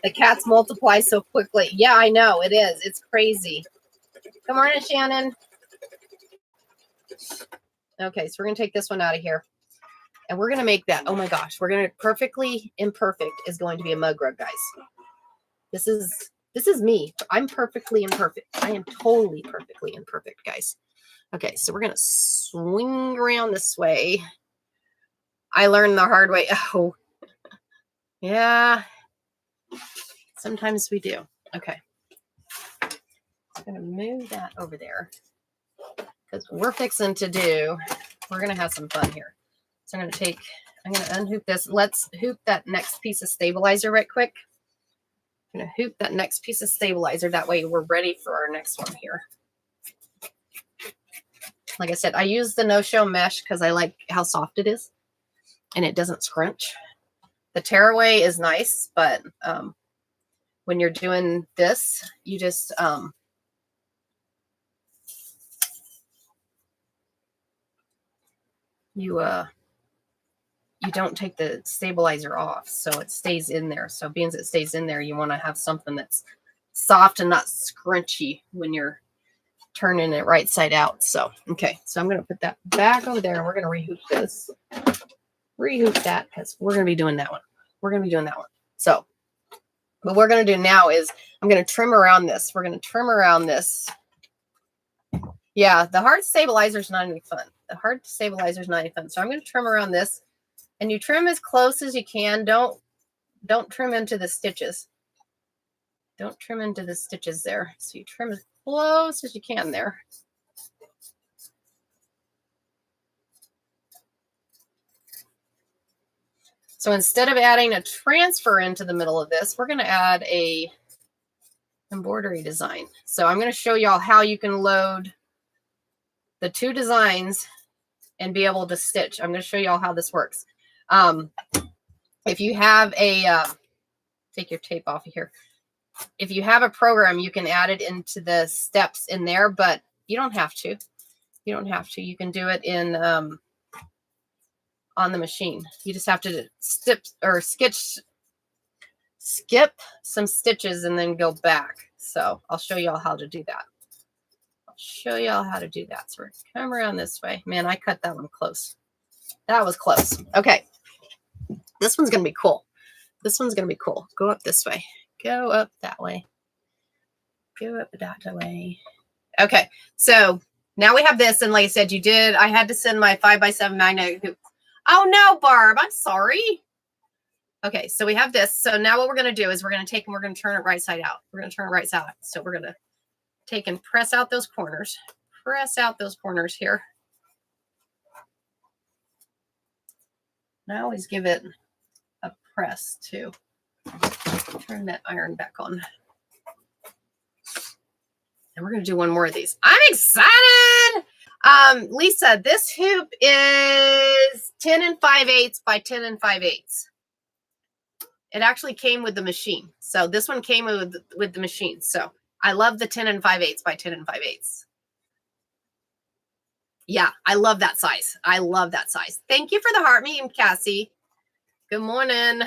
Speaker 1: The cats multiply so quickly. Yeah, I know. It is. It's crazy. Good morning, Shannon. Okay, so we're going to take this one out of here. And we're going to make that. Oh my gosh. We're going to perfectly imperfect is going to be a mug rug, guys. This is me. I'm perfectly imperfect. I am totally perfectly imperfect, guys. Okay, so we're going to swing around this way. I learned the hard way. Oh, yeah. Sometimes we do. Okay. I'm going to move that over there because we're fixing to do, we're going to have some fun here. So I'm going to unhoop this. Let's hoop that next piece of stabilizer right quick. I'm going to hoop that next piece of stabilizer. That way we're ready for our next one here. Like I said, I use the no-show mesh because I like how soft it is and it doesn't scrunch. The tearaway is nice, but when you're doing this, you just you don't take the stabilizer off, so it stays in there. So being as it stays in there, you want to have something that's soft and not scrunchy when you're turning it right side out. So okay, so I'm going to put that back over there and we're going to rehoop this. Rehoop that because we're going to be doing that one. We're going to be doing that one. So what we're going to do now is I'm going to trim around this. We're going to trim around this. Yeah, the hard stabilizer is not any fun. The hard stabilizer is not any fun. So I'm going to trim around this, and you trim as close as you can. Don't trim into the stitches. Don't trim into the stitches there. So you trim as close as you can there. So instead of adding a transfer into the middle of this, we're going to add a embroidery design. So I'm going to show y'all how you can load the two designs and be able to stitch. I'm going to show y'all how this works. If you have a, take your tape off of here. If you have a program, you can add it into the steps in there, but you don't have to. You don't have to. You can do it in on the machine. You just have to skip some stitches and then go back. So I'll show y'all how to do that. I'll show y'all how to do that. So we're gonna come around this way. Man, I cut that one close. That was close. Okay. This one's going to be cool. This one's going to be cool. Go up this way. Go up that way. Go up that way. Okay. So now we have this. And like I said, I had to send my 5x7 magnet hoop. Oh no, Barb, I'm sorry. Okay. So we have this. So now what we're going to do is we're going to take and we're going to turn it right side out. We're going to turn it right side out. So we're going to take and press out those corners. Press out those corners here. And I always give it a press too. Turn that iron back on. And we're going to do one more of these. I'm excited. Lisa, this hoop is 10 5/8 by 10 5/8. It actually came with the machine. So this one came with the machine. So I love the 10 5/8 by 10 5/8. Yeah, I love that size. I love that size. Thank you for the heart meme, Cassie. Good morning.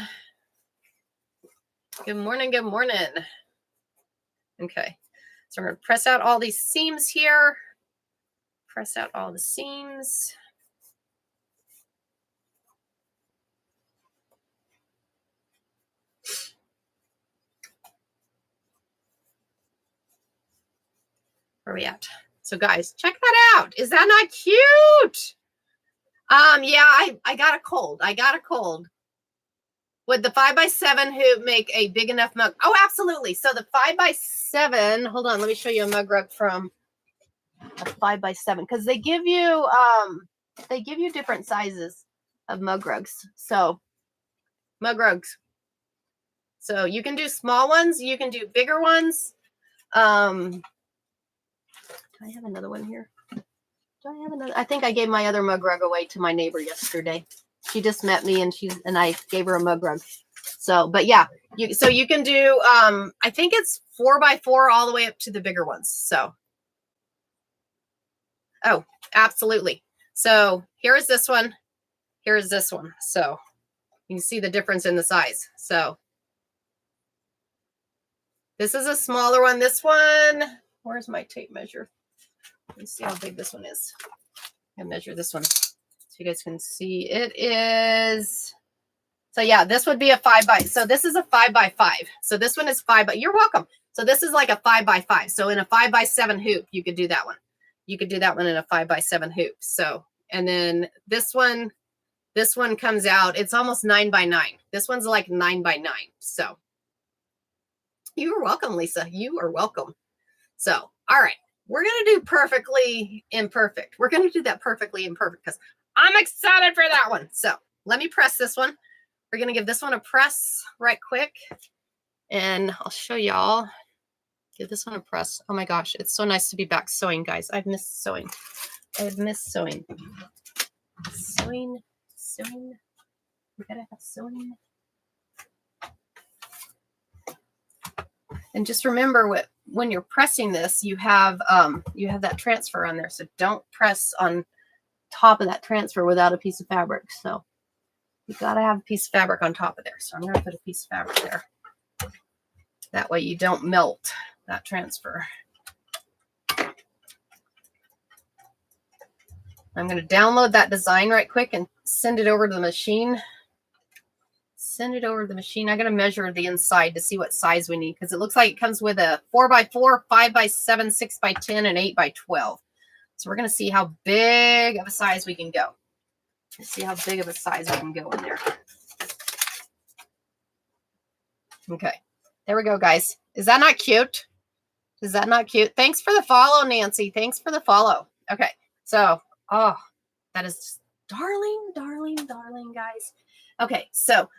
Speaker 1: Good morning. Good morning. Okay. So we're going to press out all these seams here. Press out all the seams. Where are we at? So guys, check that out. Is that not cute? Yeah, I got a cold. I got a cold. Would the 5x7 hoop make a big enough mug? Oh, absolutely. So the 5x7, hold on, let me show you a mug rug from a 5x7 because they give you different sizes of mug rugs. So mug rugs. So you can do small ones, you can do bigger ones. Do I have another one here? Do I have another? I think I gave my other mug rug away to my neighbor yesterday. She just met me and I gave her a mug rug. So, but yeah, you can do, I think it's 4x4 all the way up to the bigger ones. So, oh, absolutely. So here is this one. Here is this one. So you can see the difference in the size. So this is a smaller one. This one, where's my tape measure? Let me see how big this one is. I measure this one so you guys can see. It is, so yeah, this would be a 5x. So this is a 5x5. So this one is 5 by, you're welcome. So this is like a 5x5. So in a 5x7 hoop, you could do that one. You could do that one in a 5x7 hoop. So, and then this one comes out, it's almost 9x9. This one's like 9x9. So you are welcome, Lisa. You are welcome. So, all right. We're going to do perfectly imperfect. We're going to do that perfectly imperfect because I'm excited for that one. So let me press this one. We're going to give this one a press right quick. And I'll show y'all. Give this one a press. Oh my gosh. It's so nice to be back sewing, guys. I've missed sewing. I've missed sewing. Sewing. We got to have sewing. And just remember when you're pressing this, you have that transfer on there. So don't press on top of that transfer without a piece of fabric. So you got to have a piece of fabric on top of there. So I'm going to put a piece of fabric there. That way you don't melt that transfer. I'm going to download that design right quick and send it over to the machine. Send it over to the machine. I'm going to measure the inside to see what size we need because it looks like it comes with a 4x4, 5x7, 6x10, and 8x12. So we're going to see how big of a size we can go. Let's see how big of a size we can go in there. Okay. There we go, guys. Is that not cute? Is that not cute? Thanks for the follow, Nancy. Thanks for the follow. Okay. So, oh, that is just darling, darling, darling, guys. Okay, so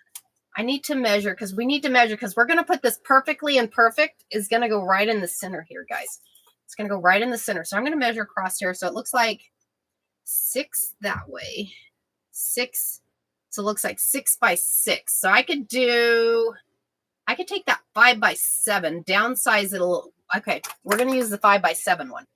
Speaker 1: I need to measure because we need to measure because we're going to put this perfectly, and perfect is going to go right in the center here, guys. It's going to go right in the center. So I'm going to measure across here. So it looks like 6 that way. 6. So it looks like 6 by 6. So I could take that 5 by 7, downsize it a little. Okay, we're going to use the 5 by 7 one.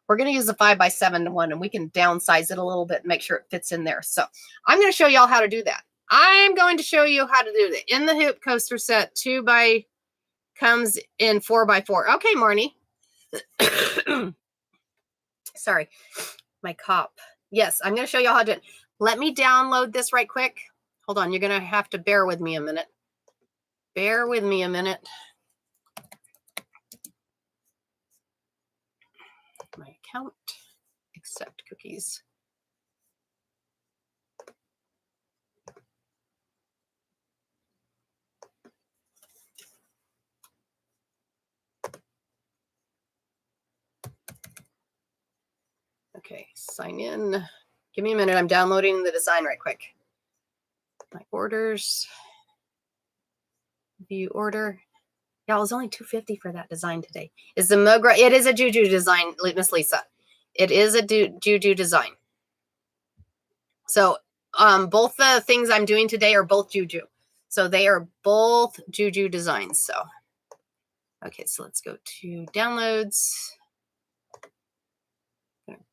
Speaker 1: We're going to use the 5 by 7 one, and we can downsize it a little bit and make sure it fits in there. So I'm going to show y'all how to do that. I'm going to show you how to do the in the hoop coaster set 2 by comes in 4 by 4. Okay, Marnie. Sorry, my cop. Yes, I'm going to show you how to do it. Let me download this right quick. Hold on, you're going to have to bear with me a minute. Bear with me a minute. My account, accept cookies. Okay, sign in. Give me a minute. I'm downloading the design right quick. My orders. View order. Yeah, it was only $250 for that design today. Is the Mogra? It is a Juju design, Miss Lisa. It is a Juju design. So both the things I'm doing today are both Juju. So they are both Juju designs. So okay, so let's go to downloads.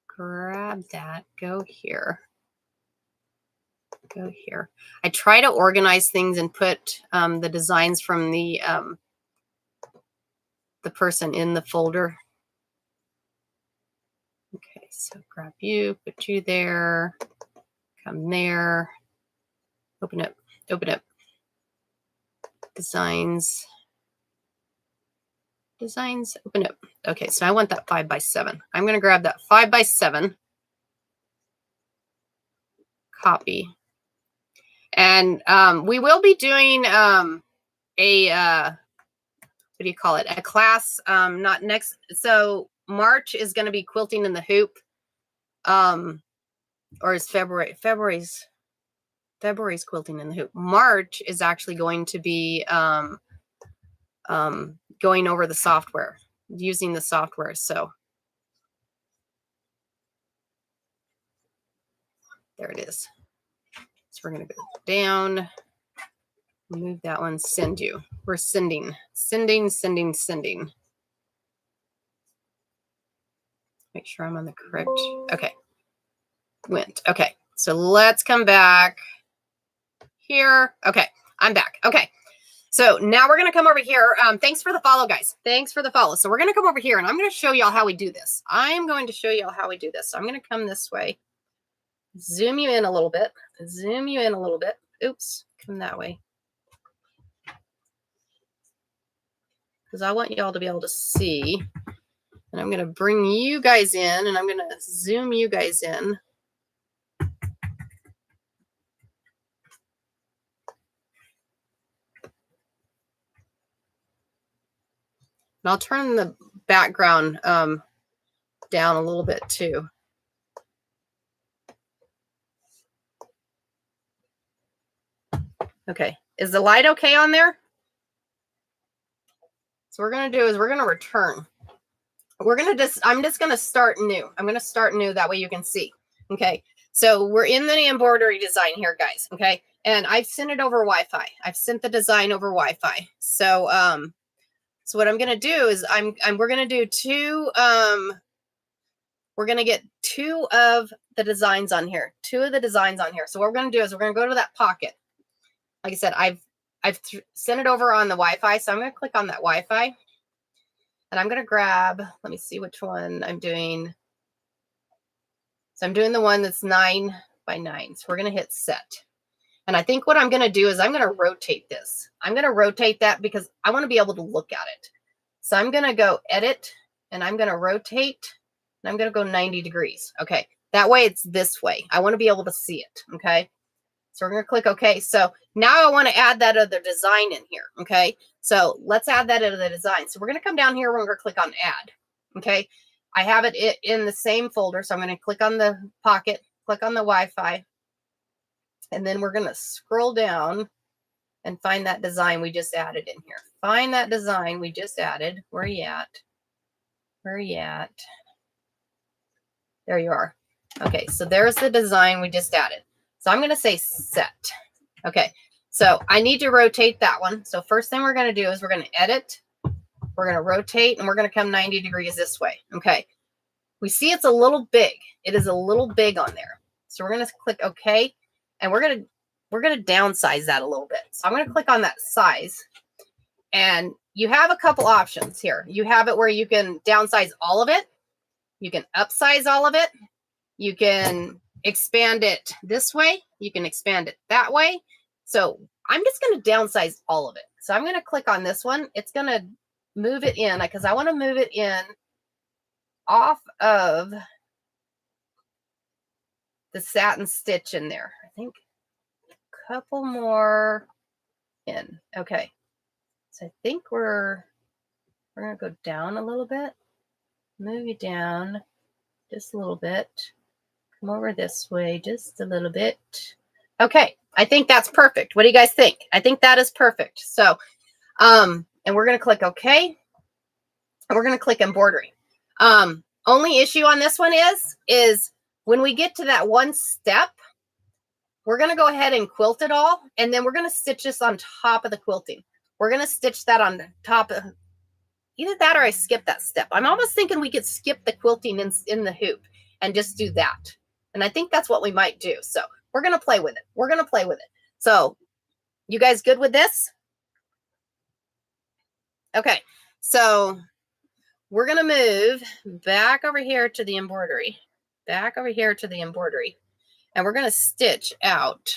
Speaker 1: Grab that, go here. Go here. I try to organize things and put the designs from the person in the folder. Okay, so grab you, put you there, come there, open up, designs, open up. Okay, so I want that 5 by 7. I'm going to grab that 5 by 7, copy. And we will be doing a, what do you call it? A class, not next. So March is going to be quilting in the hoop. Or is February? February's quilting in the hoop. March is actually going to be going over the software, using the software. So there it is. So we're going to go down, move that one, send you. We're sending. Make sure I'm on the correct. Okay. Went. Okay. So let's come back here. Okay. I'm back. Okay. So now we're going to come over here. Thanks for the follow, guys. Thanks for the follow. So we're going to come over here, and I'm going to show y'all how we do this. I'm going to show y'all how we do this. So I'm going to come this way. Zoom you in a little bit. Zoom you in a little bit. Oops. Come that way. Because I want y'all to be able to see. And I'm going to bring you guys in, and I'm going to zoom you guys in. And I'll turn the background down a little bit too. Okay, is the light okay on there? So what we're going to do is we're going to return. We're going to I'm just going to start new. I'm going to start new. That way you can see. Okay, so we're in the embroidery design here, guys. Okay, and I've sent it over Wi-Fi. I've sent the design over Wi-Fi. So so what I'm going to do is we're going to do two. We're going to get 2 of the designs on here. 2 of the designs on here. So what we're going to do is we're going to go to that pocket. Like I said, I've sent it over on the Wi-Fi. So I'm going to click on that Wi-Fi. And I'm going to grab, let me see which one I'm doing. So I'm doing the one that's 9 by 9. So we're going to hit set. And I think what I'm going to do is I'm going to rotate this. I'm going to rotate that because I want to be able to look at it. So I'm going to go edit, and I'm going to rotate, and I'm going to go 90 degrees. Okay. That way it's this way. I want to be able to see it. Okay. So we're going to click OK. So now I want to add that other design in here. Okay. So let's add that into the design. So we're going to come down here. We're going to click on add. Okay. I have it in the same folder. So I'm going to click on the pocket, click on the Wi-Fi. And then we're going to scroll down and find that design we just added in here. Find that design we just added. Where are you at? Where are you at? There you are. Okay, so there's the design we just added. So I'm going to say set. Okay, so I need to rotate that one. So first thing we're going to do is we're going to edit. We're going to rotate, and we're going to come 90 degrees this way. Okay, we see it's a little big. It is a little big on there. So we're going to click OK, and we're going to downsize that a little bit. So I'm going to click on that size, and you have a couple options here. You have it where you can downsize all of it. You can upsize all of it. You can expand it this way. You can expand it that way. So I'm just going to downsize all of it. So I'm going to click on this one. It's going to move it in because I want to move it in off of the satin stitch in there. I think a couple more in. Okay. So I think we're going to go down a little bit. Move you down just a little bit. Come over this way just a little bit. Okay, I think that's perfect. What do you guys think? I think that is perfect. So, and we're going to click OK. And we're going to click embroidery. Only issue on this one is when we get to that one step, we're going to go ahead and quilt it all. And then we're going to stitch this on top of the quilting. We're going to stitch that on top of either that or I skip that step. I'm almost thinking we could skip the quilting in the hoop and just do that. And I think that's what we might do. So we're going to play with it. We're going to play with it. So you guys good with this? Okay. So we're going to move back over here to the embroidery. Back over here to the embroidery. And we're going to stitch out.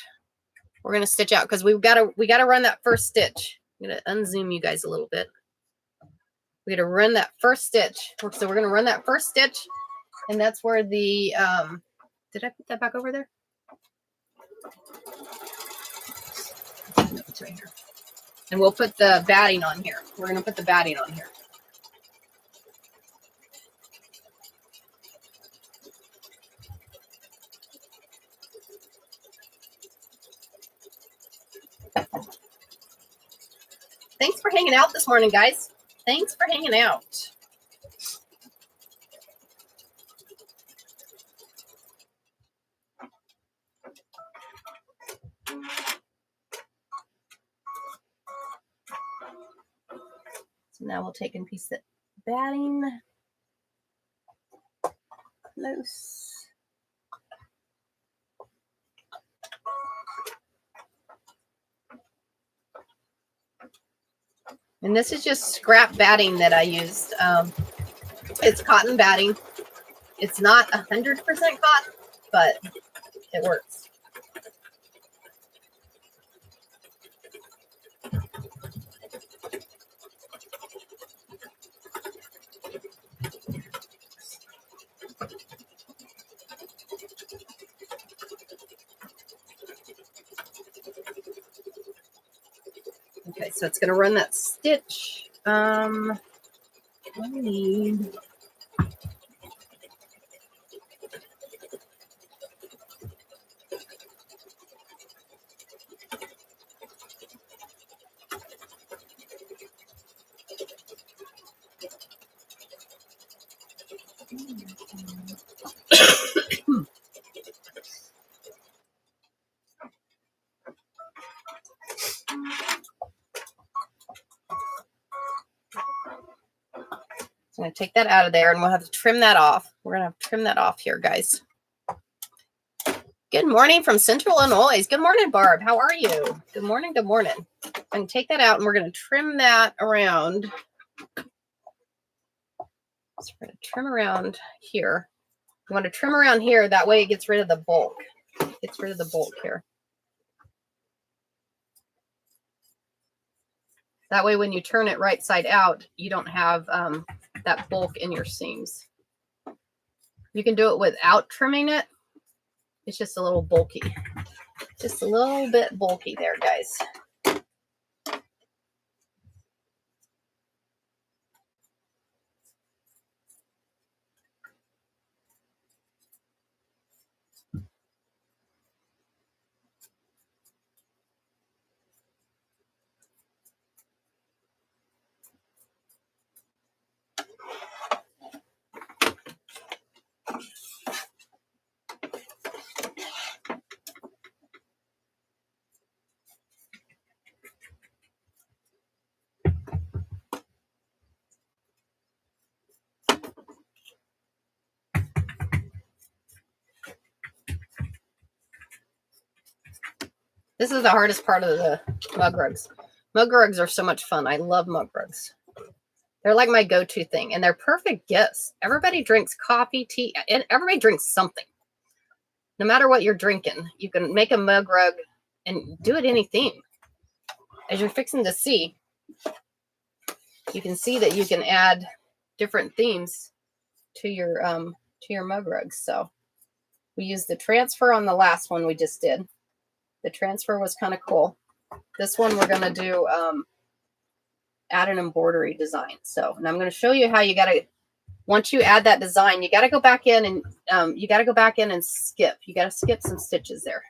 Speaker 1: We're going to stitch out because we got to run that first stitch. I'm going to unzoom you guys a little bit. We got to run that first stitch. So we're going to run that first stitch, and that's where the did I put that back over there? No, it's right here. And we'll put the batting on here. We're going to put the batting on here. Thanks for hanging out this morning, guys. Thanks for hanging out. So now we'll take and piece the batting close. And this is just scrap batting that I used. It's cotton batting. It's not 100% cotton, but it works. Okay, so it's going to run that stitch. I need I'm going to take that out of there, and we'll have to trim that off. We're going to have to trim that off here, guys. Good morning from Central Illinois. Good morning, Barb. How are you? Good morning. Good morning. I'm going to take that out, and we're going to trim that around. So we're going to trim around here. You want to trim around here. That way it gets rid of the bulk. Gets rid of the bulk here. That way when you turn it right side out, you don't have that bulk in your seams. You can do it without trimming it. It's just a little bulky. Just a little bit bulky there, guys. This is the hardest part of the mug rugs. Mug rugs are so much fun. I love mug rugs. They're like my go-to thing, and they're perfect gifts. Everybody drinks coffee, tea, and everybody drinks something. No matter what you're drinking, you can make a mug rug and do it any theme. As you're fixing to see, you can see that you can add different themes to your mug rugs. So we used the transfer on the last one we just did. The transfer was kind of cool. This one we're going to do add an embroidery design. So, and I'm going to show you how you got to, once you add that design, you got to go back in and you got to go back in and skip. You got to skip some stitches there.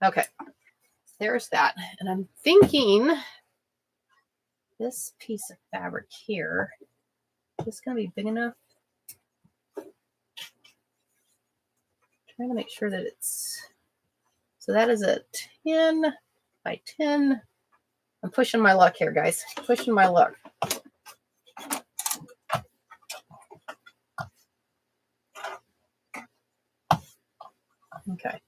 Speaker 1: Okay, there's that. And I'm thinking this piece of fabric here is going to be big enough. Trying to make sure that it's, so that is a 10 by 10. I'm pushing my luck here, guys. Pushing my luck. Okay.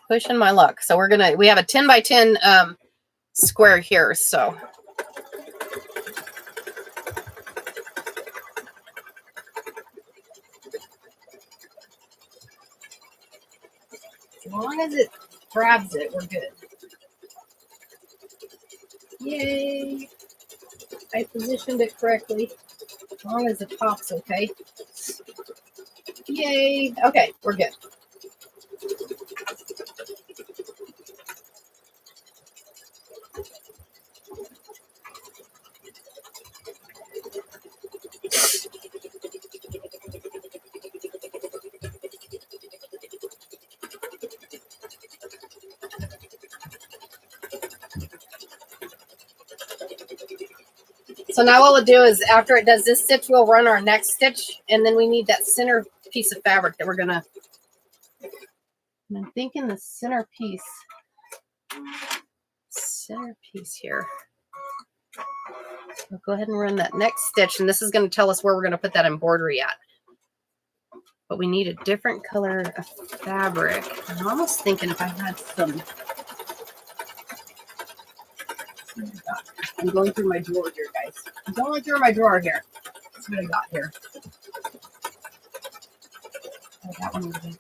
Speaker 1: Pushing my luck. So we have a 10 by 10 square here. So as long as it grabs it, we're good. Yay. I positioned it correctly. As long as the top's okay. Yay. Okay, we're good. So now what we'll do is after it does this stitch, we'll run our next stitch, and then we need that center piece of fabric that we're gonna, and I'm thinking the center piece here. We'll go ahead and run that next stitch, and this is going to tell us where we're going to put that embroidery at. But we need a different color of fabric. I'm almost thinking if I had some, I'm going through my drawer here, guys. I'm going through my drawer here. That's what I got here. Oh, that one would be.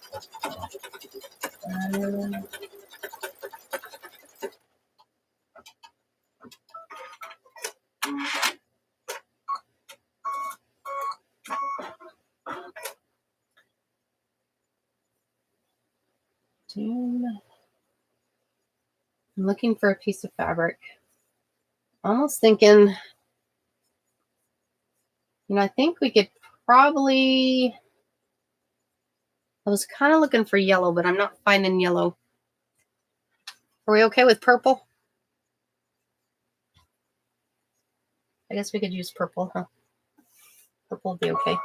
Speaker 1: I'm looking for a piece of fabric. Almost thinking, I think we could probably, I was kind of looking for yellow, but I'm not finding yellow. Are we okay with purple? I guess we could use purple, huh? Purple would be okay.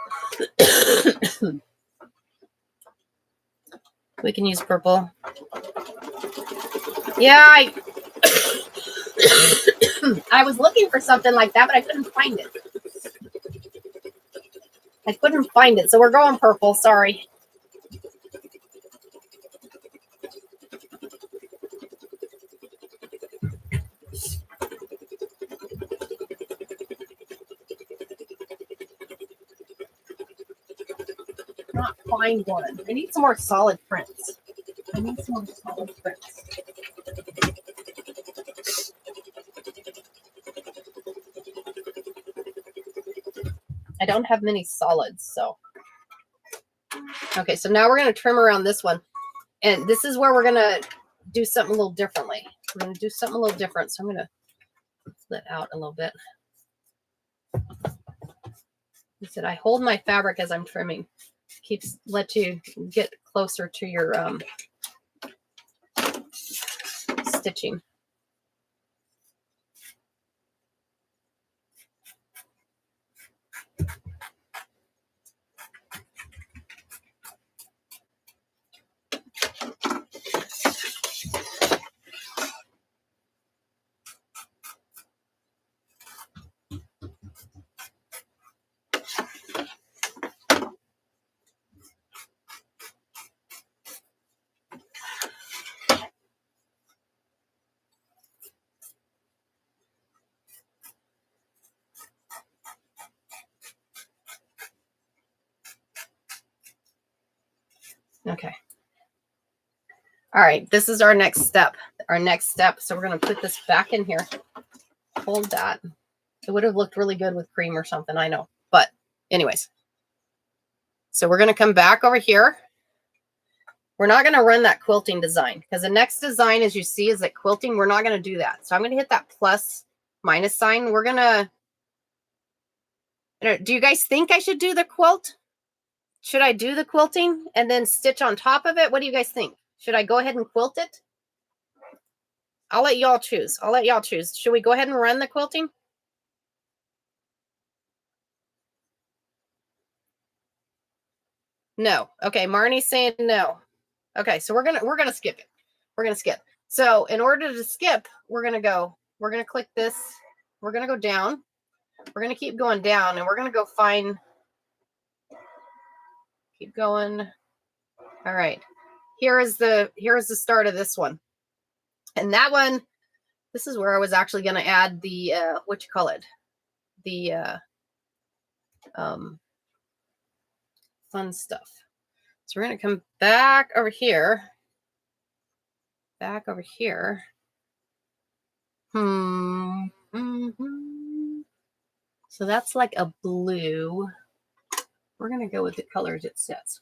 Speaker 1: We can use purple. Yeah, I was looking for something like that, but I couldn't find it. So we're going purple. Sorry. Not find one. I need some more solid prints. I don't have many solids, so. Okay, so now we're going to trim around this one. And this is where we're going to do something a little differently. We're going to do something a little different. So I'm going to split out a little bit. I said I hold my fabric as I'm trimming. Let you get closer to your stitching. Okay. All right, this is our next step. So we're going to put this back in here. Hold that. It would have looked really good with cream or something, I know. But anyways. So we're going to come back over here. We're not going to run that quilting design because the next design, as you see, is like quilting. We're not going to do that. So I'm going to hit that plus minus sign. We're going to, do you guys think I should do the quilt? Should I do the quilting and then stitch on top of it? What do you guys think? Should I go ahead and quilt it? I'll let y'all choose. Should we go ahead and run the quilting? No. Okay, Marnie's saying no. Okay, so we're gonna skip it. We're gonna skip. So in order to skip, we're gonna click this. We're gonna go down. We're gonna keep going down, and we're gonna go find. Keep going. All right. Here is the start of this one, and that one. This is where I was actually gonna add the what you call it, the fun stuff. So we're gonna come back over here. So that's like a blue. We're going to go with the colors it says.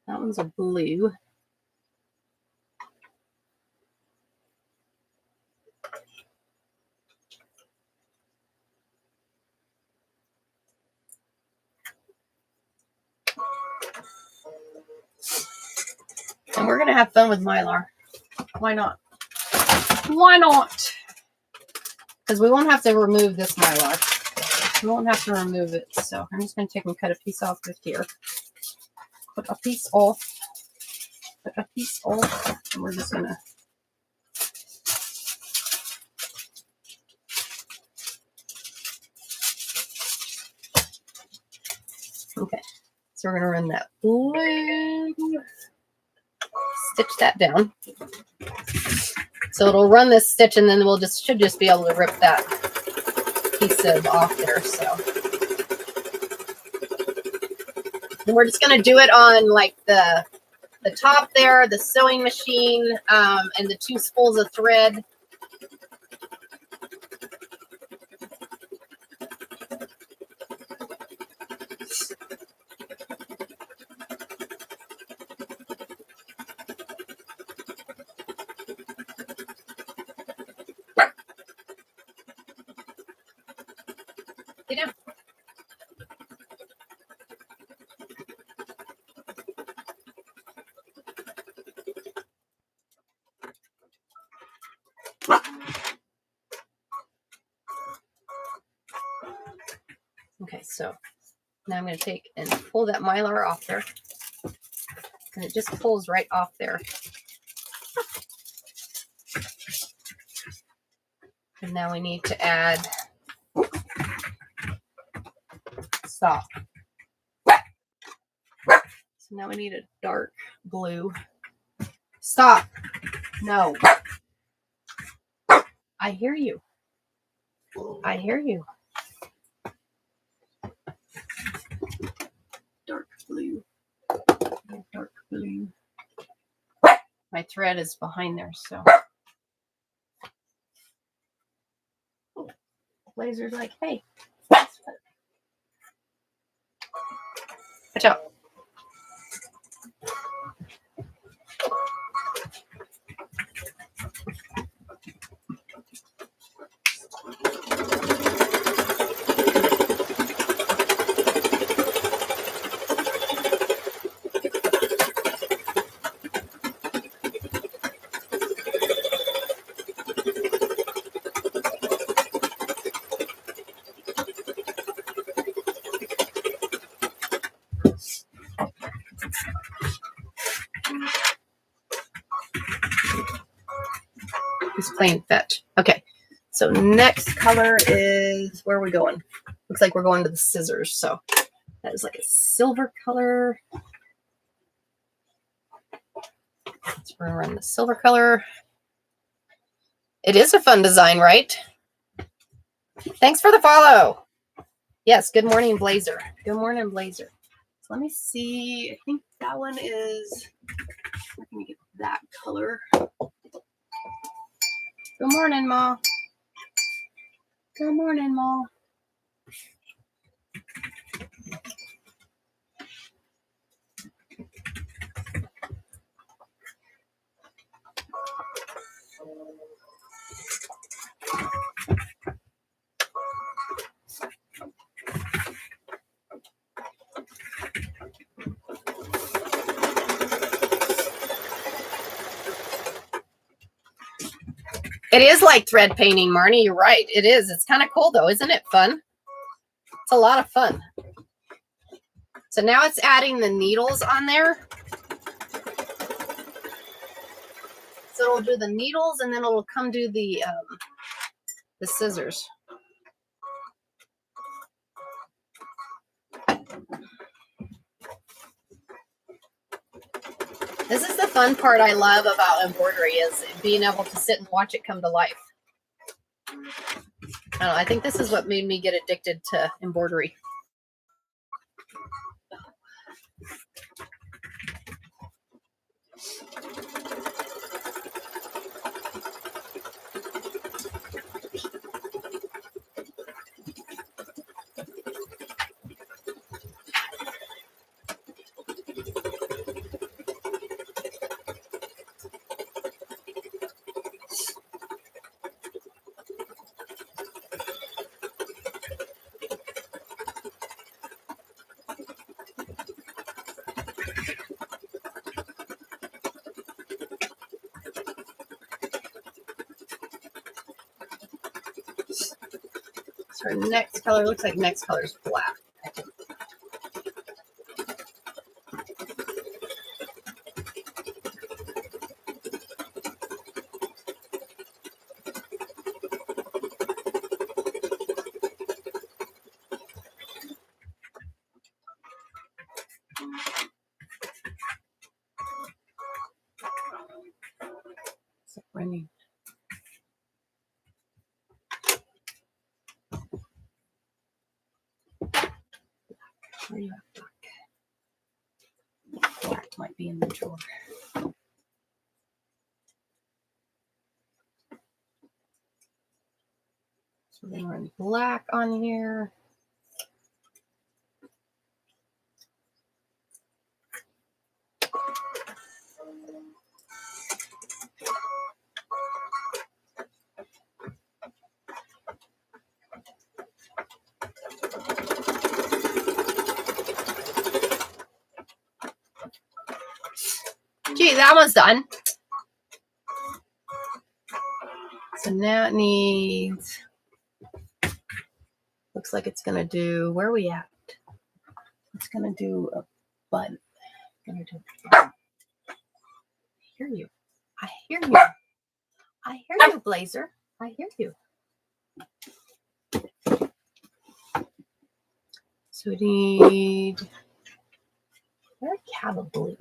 Speaker 1: That one's a blue. And we're going to have fun with Mylar. Why not? Because we won't have to remove this Mylar. We won't have to remove it. So I'm just going to take and cut a piece off of here. Put a piece off. And we're just going to. Okay. So we're going to run that blue. Stitch that down. So it'll run this stitch, and then we'll should just be able to rip that piece of off there. So, and we're just going to do it on like the top there, the sewing machine, and the 2 spools of thread. Okay, so now I'm going to take and pull that Mylar off there. And it just pulls right off there. And now we need to add stop. So now we need a dark blue. Stop. No. I hear you. Dark blue. My thread is behind there, so. Laser's like, hey. Watch out. He's playing fetch. Okay, so next color is, where are we going? Looks like we're going to the scissors. So that is like a silver color. So we're gonna run the silver color. It is a fun design, right? Thanks for the follow. Yes, good morning, Blazer. Good morning, Blazer. So let me see. I think that one is, we're going to get that color. Good morning, Ma. Good morning, Ma. It is like thread painting, Marnie. You're right. It is. It's kind of cool, though. Isn't it fun? It's a lot of fun. So now it's adding the needles on there. So it'll do the needles, and then it'll come do the scissors. This is the fun part I love about embroidery, is being able to sit and watch it come to life. I don't know, I think this is what made me get addicted to embroidery. So our next color, looks like next color is black. It's running. Where are you at, black? Black might be in the drawer. So then we're in black on here. Gee, that one's done. So now it needs, looks like it's gonna do, where are we at? It's gonna do a button. Gonna do a button. I hear you. I hear you. I hear you, Blazer. I hear you. So we need, where cattle blue?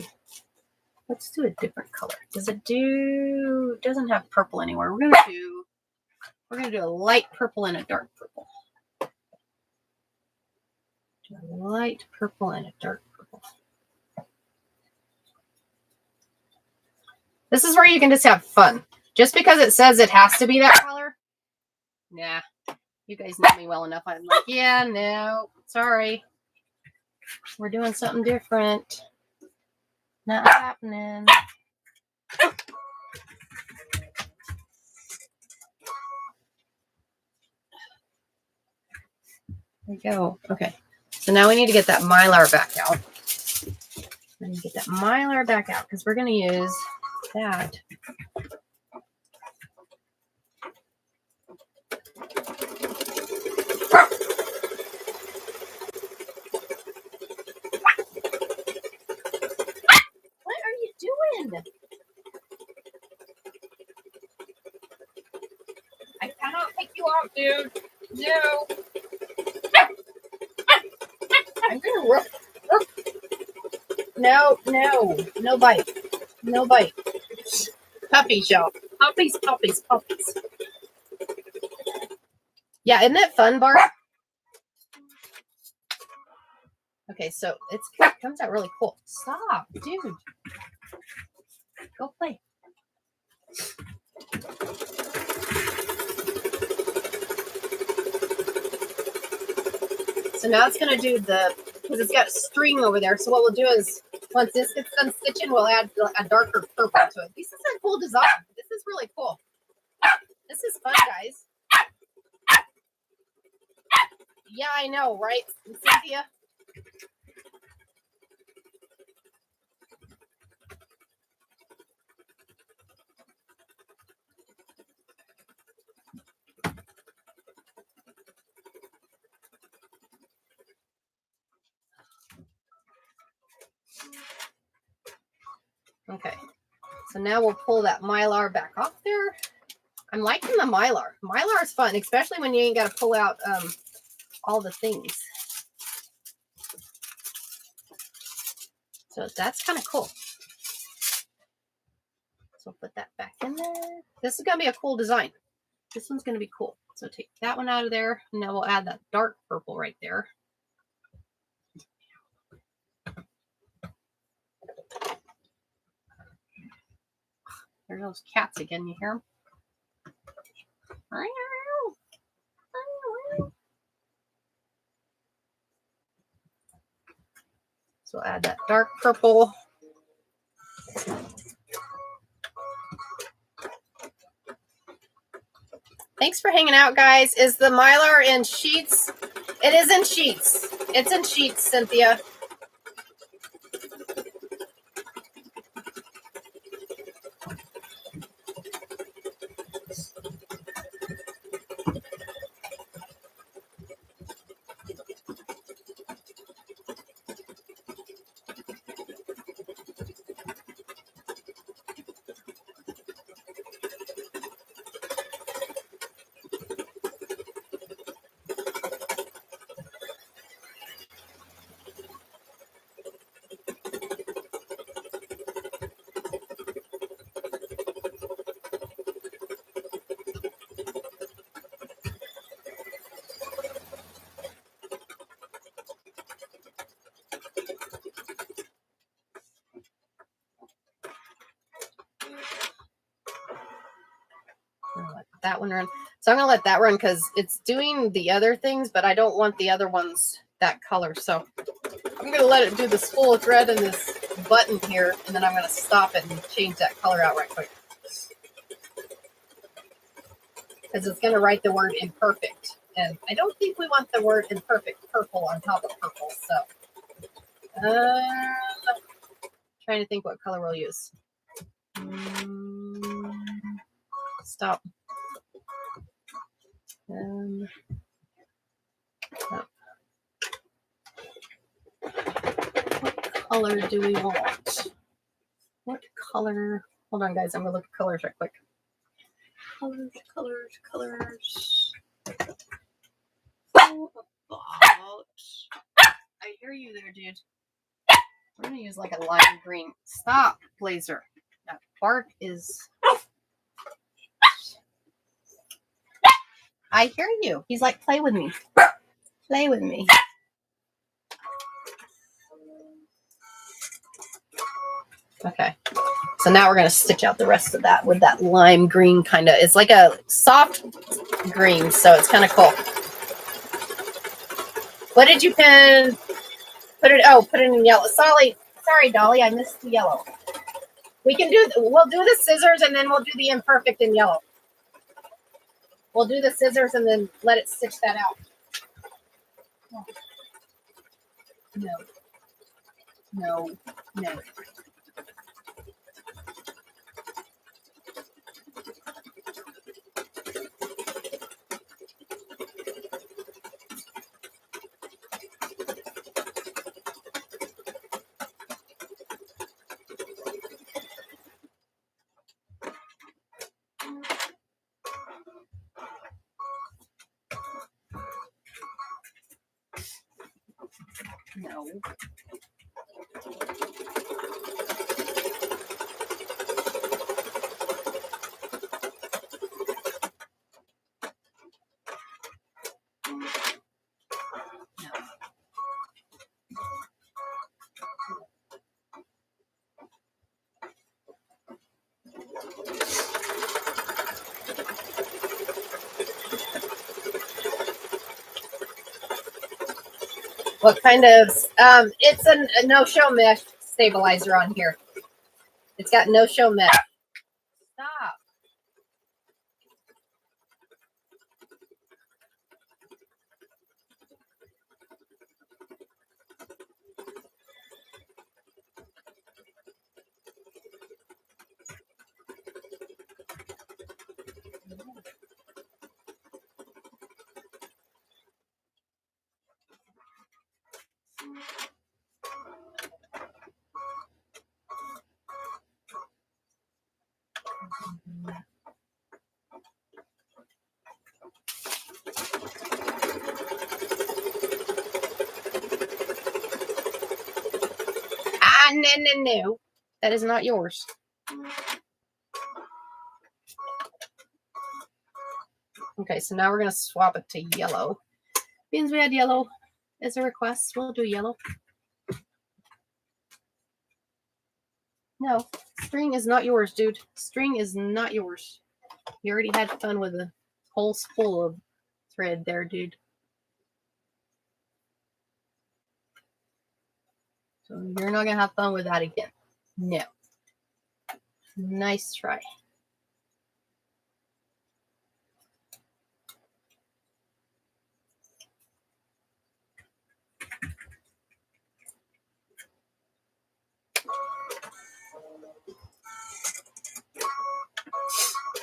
Speaker 1: Let's do a different color. Does it do, it doesn't have purple anywhere. We're gonna do a light purple and a dark purple. Do a light purple and a dark purple. This is where you can just have fun. Just because it says it has to be that color, nah. You guys know me well enough. I'm like, yeah, no, sorry. We're doing something different. Not happening. There we go. Okay. So now we need to get that Mylar back out. We need to get that Mylar back out because we're going to use that. What are you doing? I cannot pick you out, dude. No. I'm gonna rip. No, no, no bite. No bite. Puppies, y'all. Puppies, puppies, puppies. Yeah, isn't that fun, Bart? Okay, so it comes out really cool. Stop, dude. Go play. So now it's going to do because it's got a string over there. So what we'll do is, once this gets done stitching, we'll add a darker purple to it. This is a cool design. This is really cool. This is fun, guys. Yeah, I know, right, Cynthia? Okay, so now we'll pull that Mylar back off there. I'm liking the Mylar. Mylar is fun, especially when you ain't got to pull out all the things. So that's kind of cool. So put that back in there. This is going to be a cool design. This one's going to be cool. So take that one out of there. And now we'll add that dark purple right there. There's those cats again. You hear them? So add that dark purple. Thanks for hanging out, guys. Is the Mylar in sheets? It is in sheets. It's in sheets, Cynthia. Let that one run. So I'm going to let that run because it's doing the other things, but I don't want the other ones that color. So I'm going to let it do this full thread and this button here, and then I'm going to stop it and change that color out right quick. Because it's going to write the word imperfect. And I don't think we want the word imperfect purple on top of purple. So trying to think what color we'll use. Stop. What color do we want? What color? Hold on, guys. I'm going to look at colors right quick. Colors. How about... I hear you there, dude. I'm going to use like a lime green. Stop, Blazer. That bark is... I hear you. He's like, play with me. Play with me. Okay. So now we're going to stitch out the rest of that with that lime green kind of. It's like a soft green, so it's kind of cool. What did you pin? Put it in yellow. Sorry, Dolly, I missed the yellow. We'll do the scissors and then we'll do the imperfect in yellow. We'll do the scissors and then let it stitch that out. No. No. What kind of, it's a no-show mesh stabilizer on here. It's got no-show mesh. Stop. No. That is not yours. Okay, so now we're going to swap it to yellow. Means we had yellow as a request. We'll do yellow. No, string is not yours, dude. String is not yours. You already had fun with a whole spool of thread there, dude. So you're not going to have fun with that again. No. Nice try.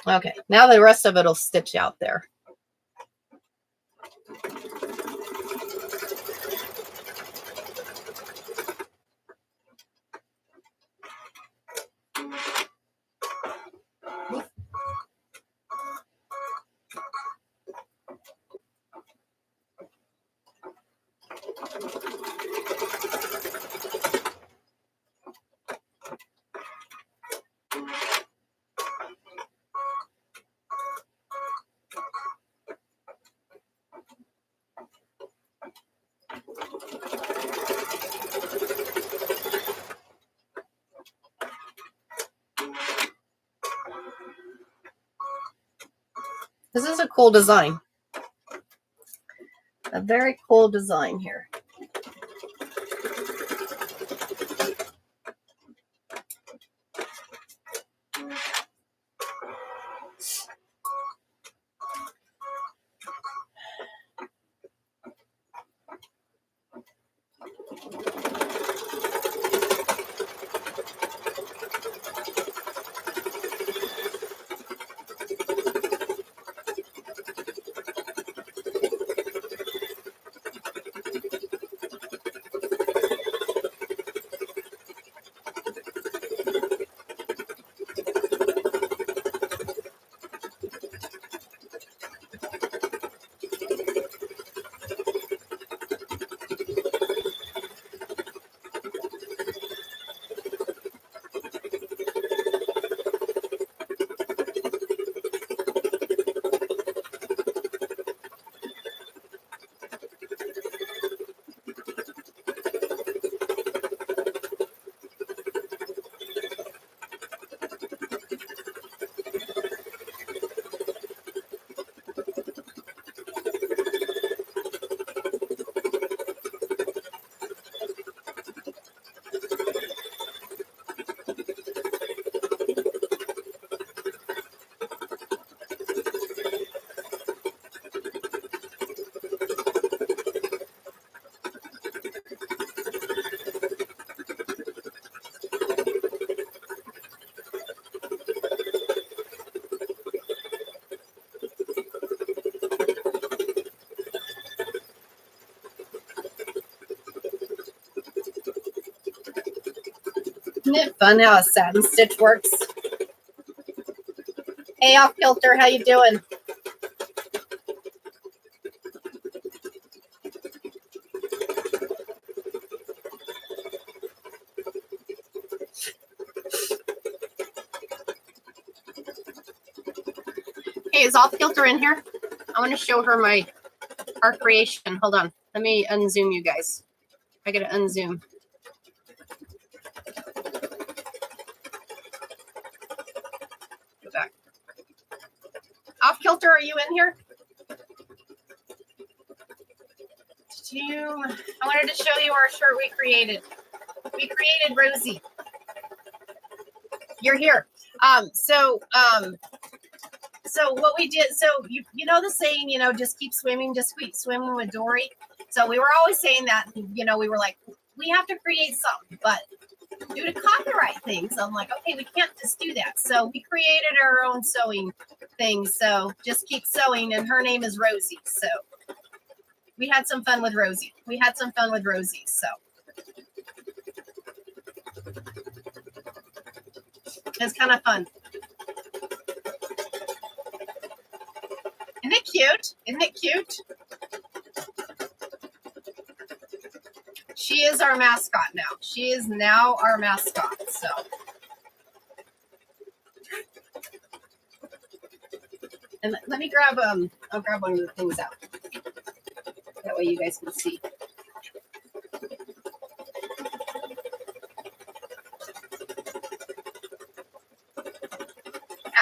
Speaker 1: Okay, now the rest of it will stitch out there. This is a cool design. A very cool design here. Isn't it fun how a satin stitch works? Hey, Off Kilter, how you doing? Hey, is Off Kilter in here? I want to show her our creation. Hold on. Let me unzoom you guys. I gotta unzoom. Go back. Off Kilter, are you in here? Did Zoom. I wanted to show you our shirt we created. We created Rosie. You're here. So what we did, so you know the saying, just keep swimming with Dory. So we were always saying that, we were like, we have to create something, but due to copyright things, I'm like, okay, we can't just do that. So we created our own sewing thing. So just keep sewing, and her name is Rosie. So we had some fun with Rosie. So it's kind of fun. Isn't it cute? She is our mascot now. She is now our mascot. So and let me grab I'll grab one of the things out. That way you guys can see.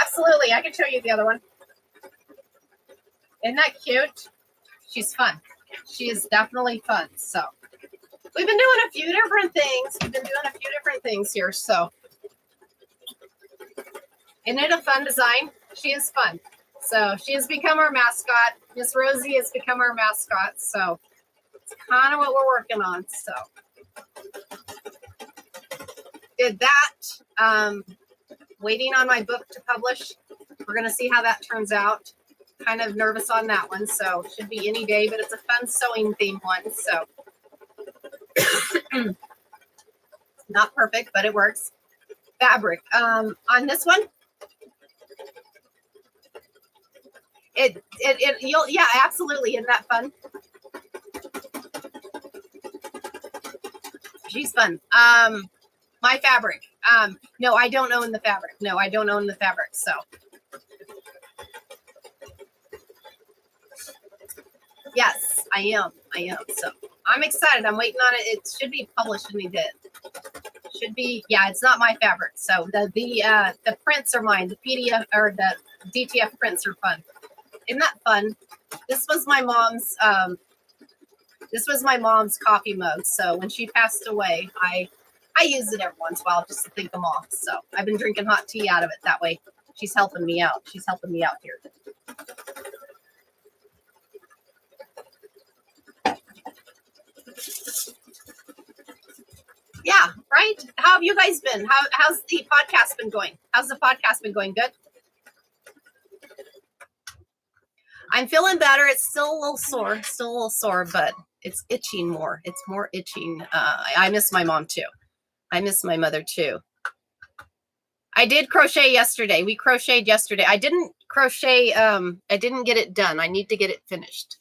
Speaker 1: Absolutely, I can show you the other one. Isn't that cute? She's fun. She is definitely fun. So we've been doing a few different things. Here. So isn't it a fun design? She is fun. So she has become our mascot. Miss Rosie has become our mascot. So it's kind of what we're working on. So did that. Waiting on my book to publish. We're going to see how that turns out. Kind of nervous on that one. So should be any day, but it's a fun sewing theme one. So not perfect, but it works. Fabric. On this one, yeah, absolutely. Isn't that fun? She's fun. My fabric. No, I don't own the fabric. So yes, I am. So I'm excited. I'm waiting on it. It should be published any day. Should be. Yeah, it's not my fabric. So the prints are mine. The PDF or the DTF prints are fun. Isn't that fun? This was my mom's. This was my mom's coffee mug. So when she passed away, I use it every once in a while just to think them off. So I've been drinking hot tea out of it that way. She's helping me out. Here. Yeah, right? How have you guys been? How's the podcast been going? Good? I'm feeling better. It's still a little sore, but it's itching more. It's more itching. I miss my mom too. I miss my mother too. I did crochet yesterday. We crocheted yesterday. I didn't crochet. I didn't get it done. I need to get it finished.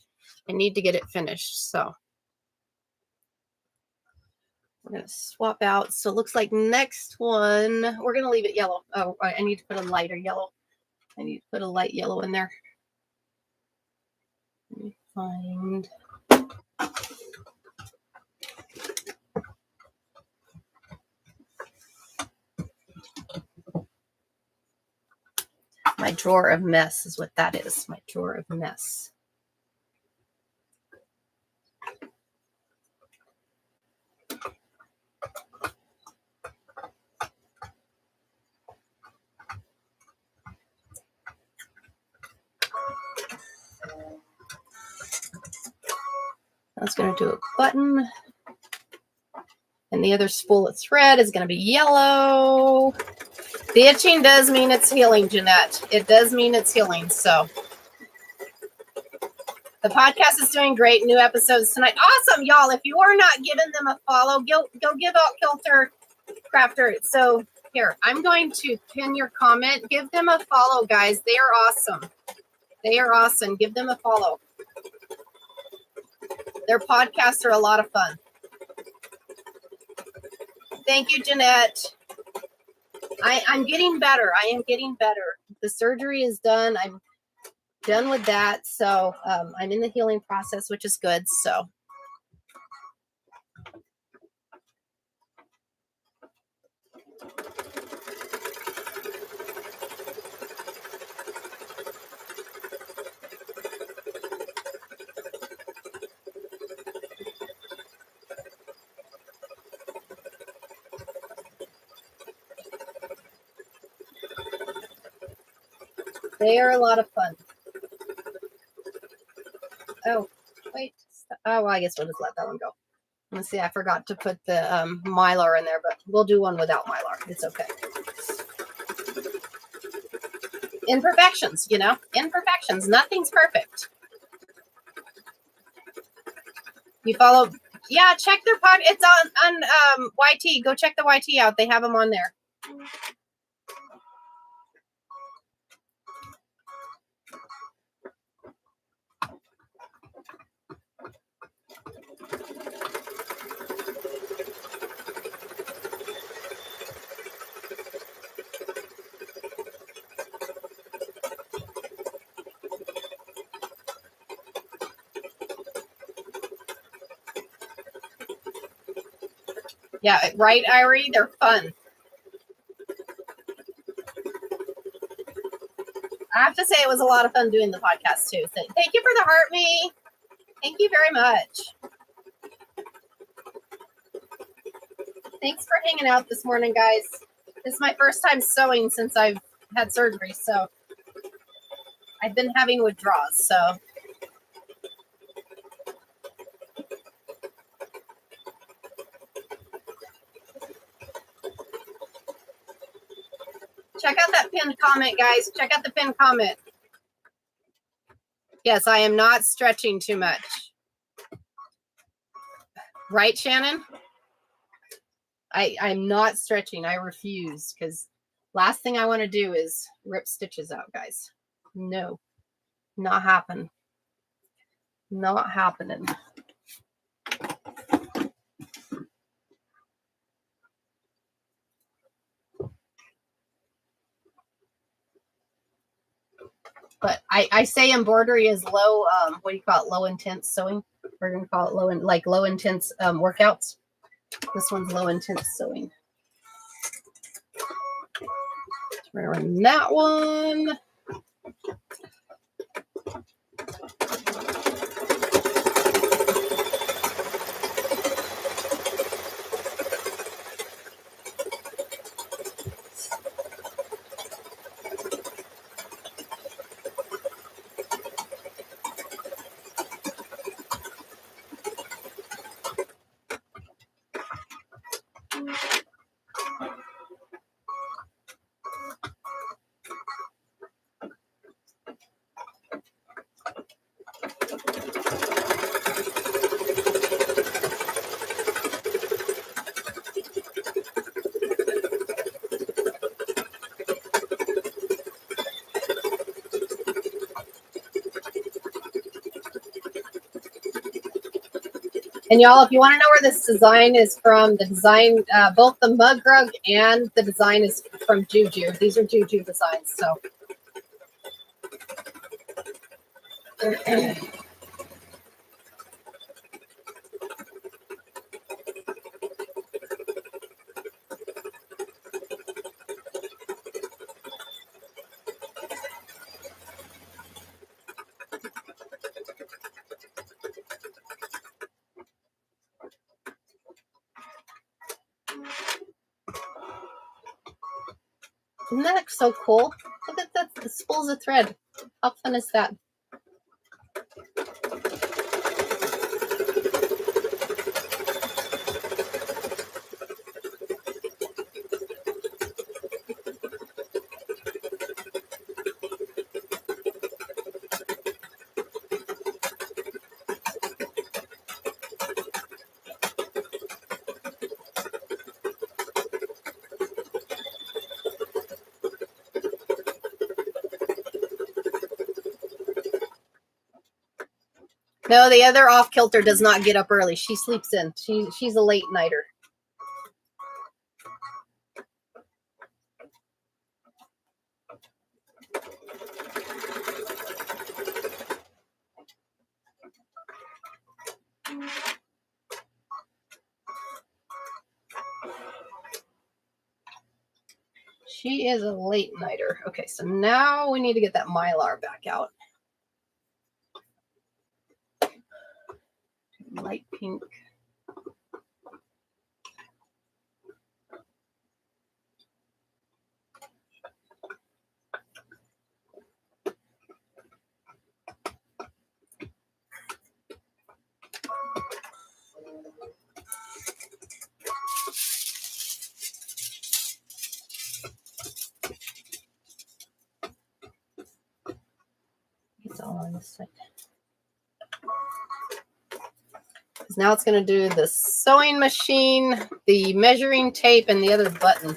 Speaker 1: So we're going to swap out. So it looks like next one, we're going to leave it yellow. Oh, I need to put a lighter yellow. I need to put a light yellow in there. Let me find. My drawer of mess is what that is. My drawer of mess. I was going to do a button. And the other spool of thread is going to be yellow. The itching does mean it's healing, Jeanette. It does mean it's healing. So the podcast is doing great. New episodes tonight. Awesome, y'all. If you are not giving them a follow, go give out Kilter Crafter. So here, I'm going to pin your comment. Give them a follow, guys. They are awesome. Give them a follow. Their podcasts are a lot of fun. Thank you, Jeanette. I'm getting better. The surgery is done. I'm done with that. So I'm in the healing process, which is good. So They are a lot of fun. Oh, wait. Oh, well, I guess we'll just let that one go. Let's see. I forgot to put the Mylar in there, but we'll do one without Mylar. It's okay. Imperfections, you know, imperfections. Nothing's perfect. You follow, yeah, check their pod. It's on YT. Go check the YT out. They have them on there. Yeah, right, Irie? They're fun. I have to say it was a lot of fun doing the podcast too. So thank you for the heart, me. Thank you very much. Thanks for hanging out this morning, guys. This is my first time sewing since I've had surgery, so I've been having withdrawals, so. Check out that pinned comment, guys. Check out the pinned comment. Yes, I am not stretching too much. Right, Shannon? I'm not stretching. I refuse, because last thing I want to do is rip stitches out, guys. No, not happen. Not happening. But I say embroidery is low, what do you call it? Low intense sewing. We're going to call it low intense workouts. This one's low intense sewing. We're going to run that one. And y'all, if you want to know where this design is from, the design, both the mug rug and the design is from Juju. These are Juju designs, so. Isn't that so cool? Look at that, the spools of thread. How fun is that? No, the other off-kilter does not get up early. She sleeps in. She's a late nighter. She is a late nighter. Okay, so now we need to get that Mylar back out. Light pink. this side. Now it's going to do the sewing machine, the measuring tape, and the other button.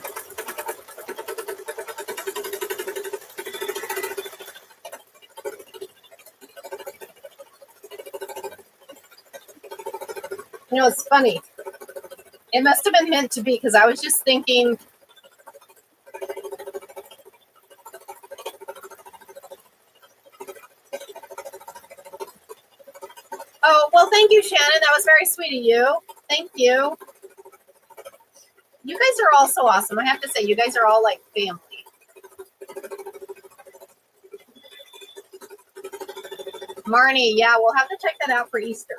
Speaker 1: You know, it's funny. It must have been meant to be because I was just thinking, oh, well, thank you, Shannon. That was very sweet of you. Thank you. You guys are all so awesome. I have to say, you guys are all like family. Marnie, yeah, we'll have to check that out for Easter.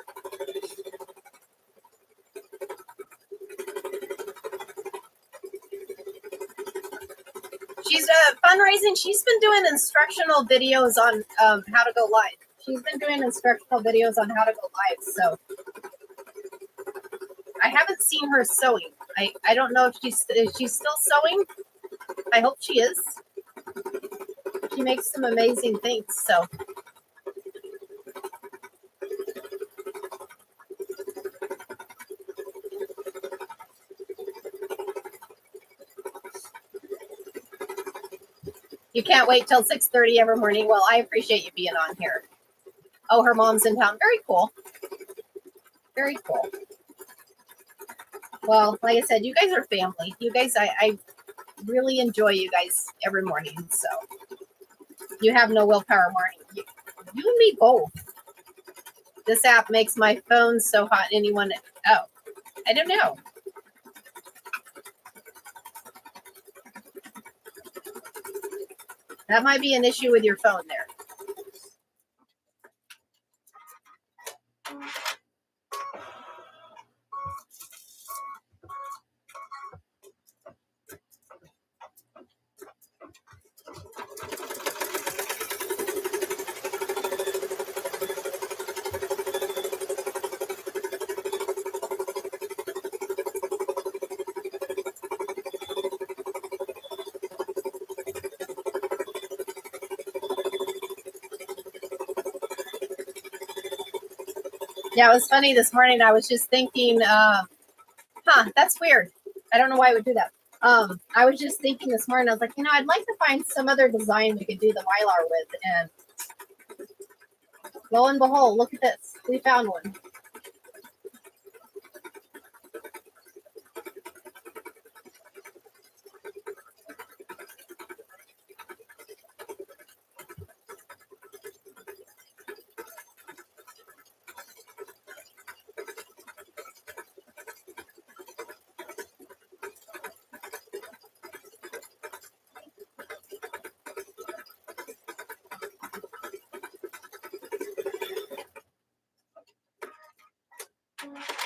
Speaker 1: She's fundraising. She's been doing instructional videos on how to go live. She's been doing instructional videos on how to go live. So I haven't seen her sewing. I don't know if she's still sewing. I hope she is. She makes some amazing things. So you can't wait till 6:30 every morning. Well, I appreciate you being on here. Oh, her mom's in town. Very cool. Very cool. Well, like I said, you guys are family. You guys, I really enjoy you guys every morning. So you have no willpower, Marnie. You and me both. This app makes my phone so hot. Anyone? Oh, I don't know. That might be an issue with your phone there. Yeah, it was funny this morning. I was just thinking, that's weird. I don't know why I would do that. I was just thinking this morning, I was like, I'd like to find some other design we could do the Mylar with. And lo and behold, look at this. We found one.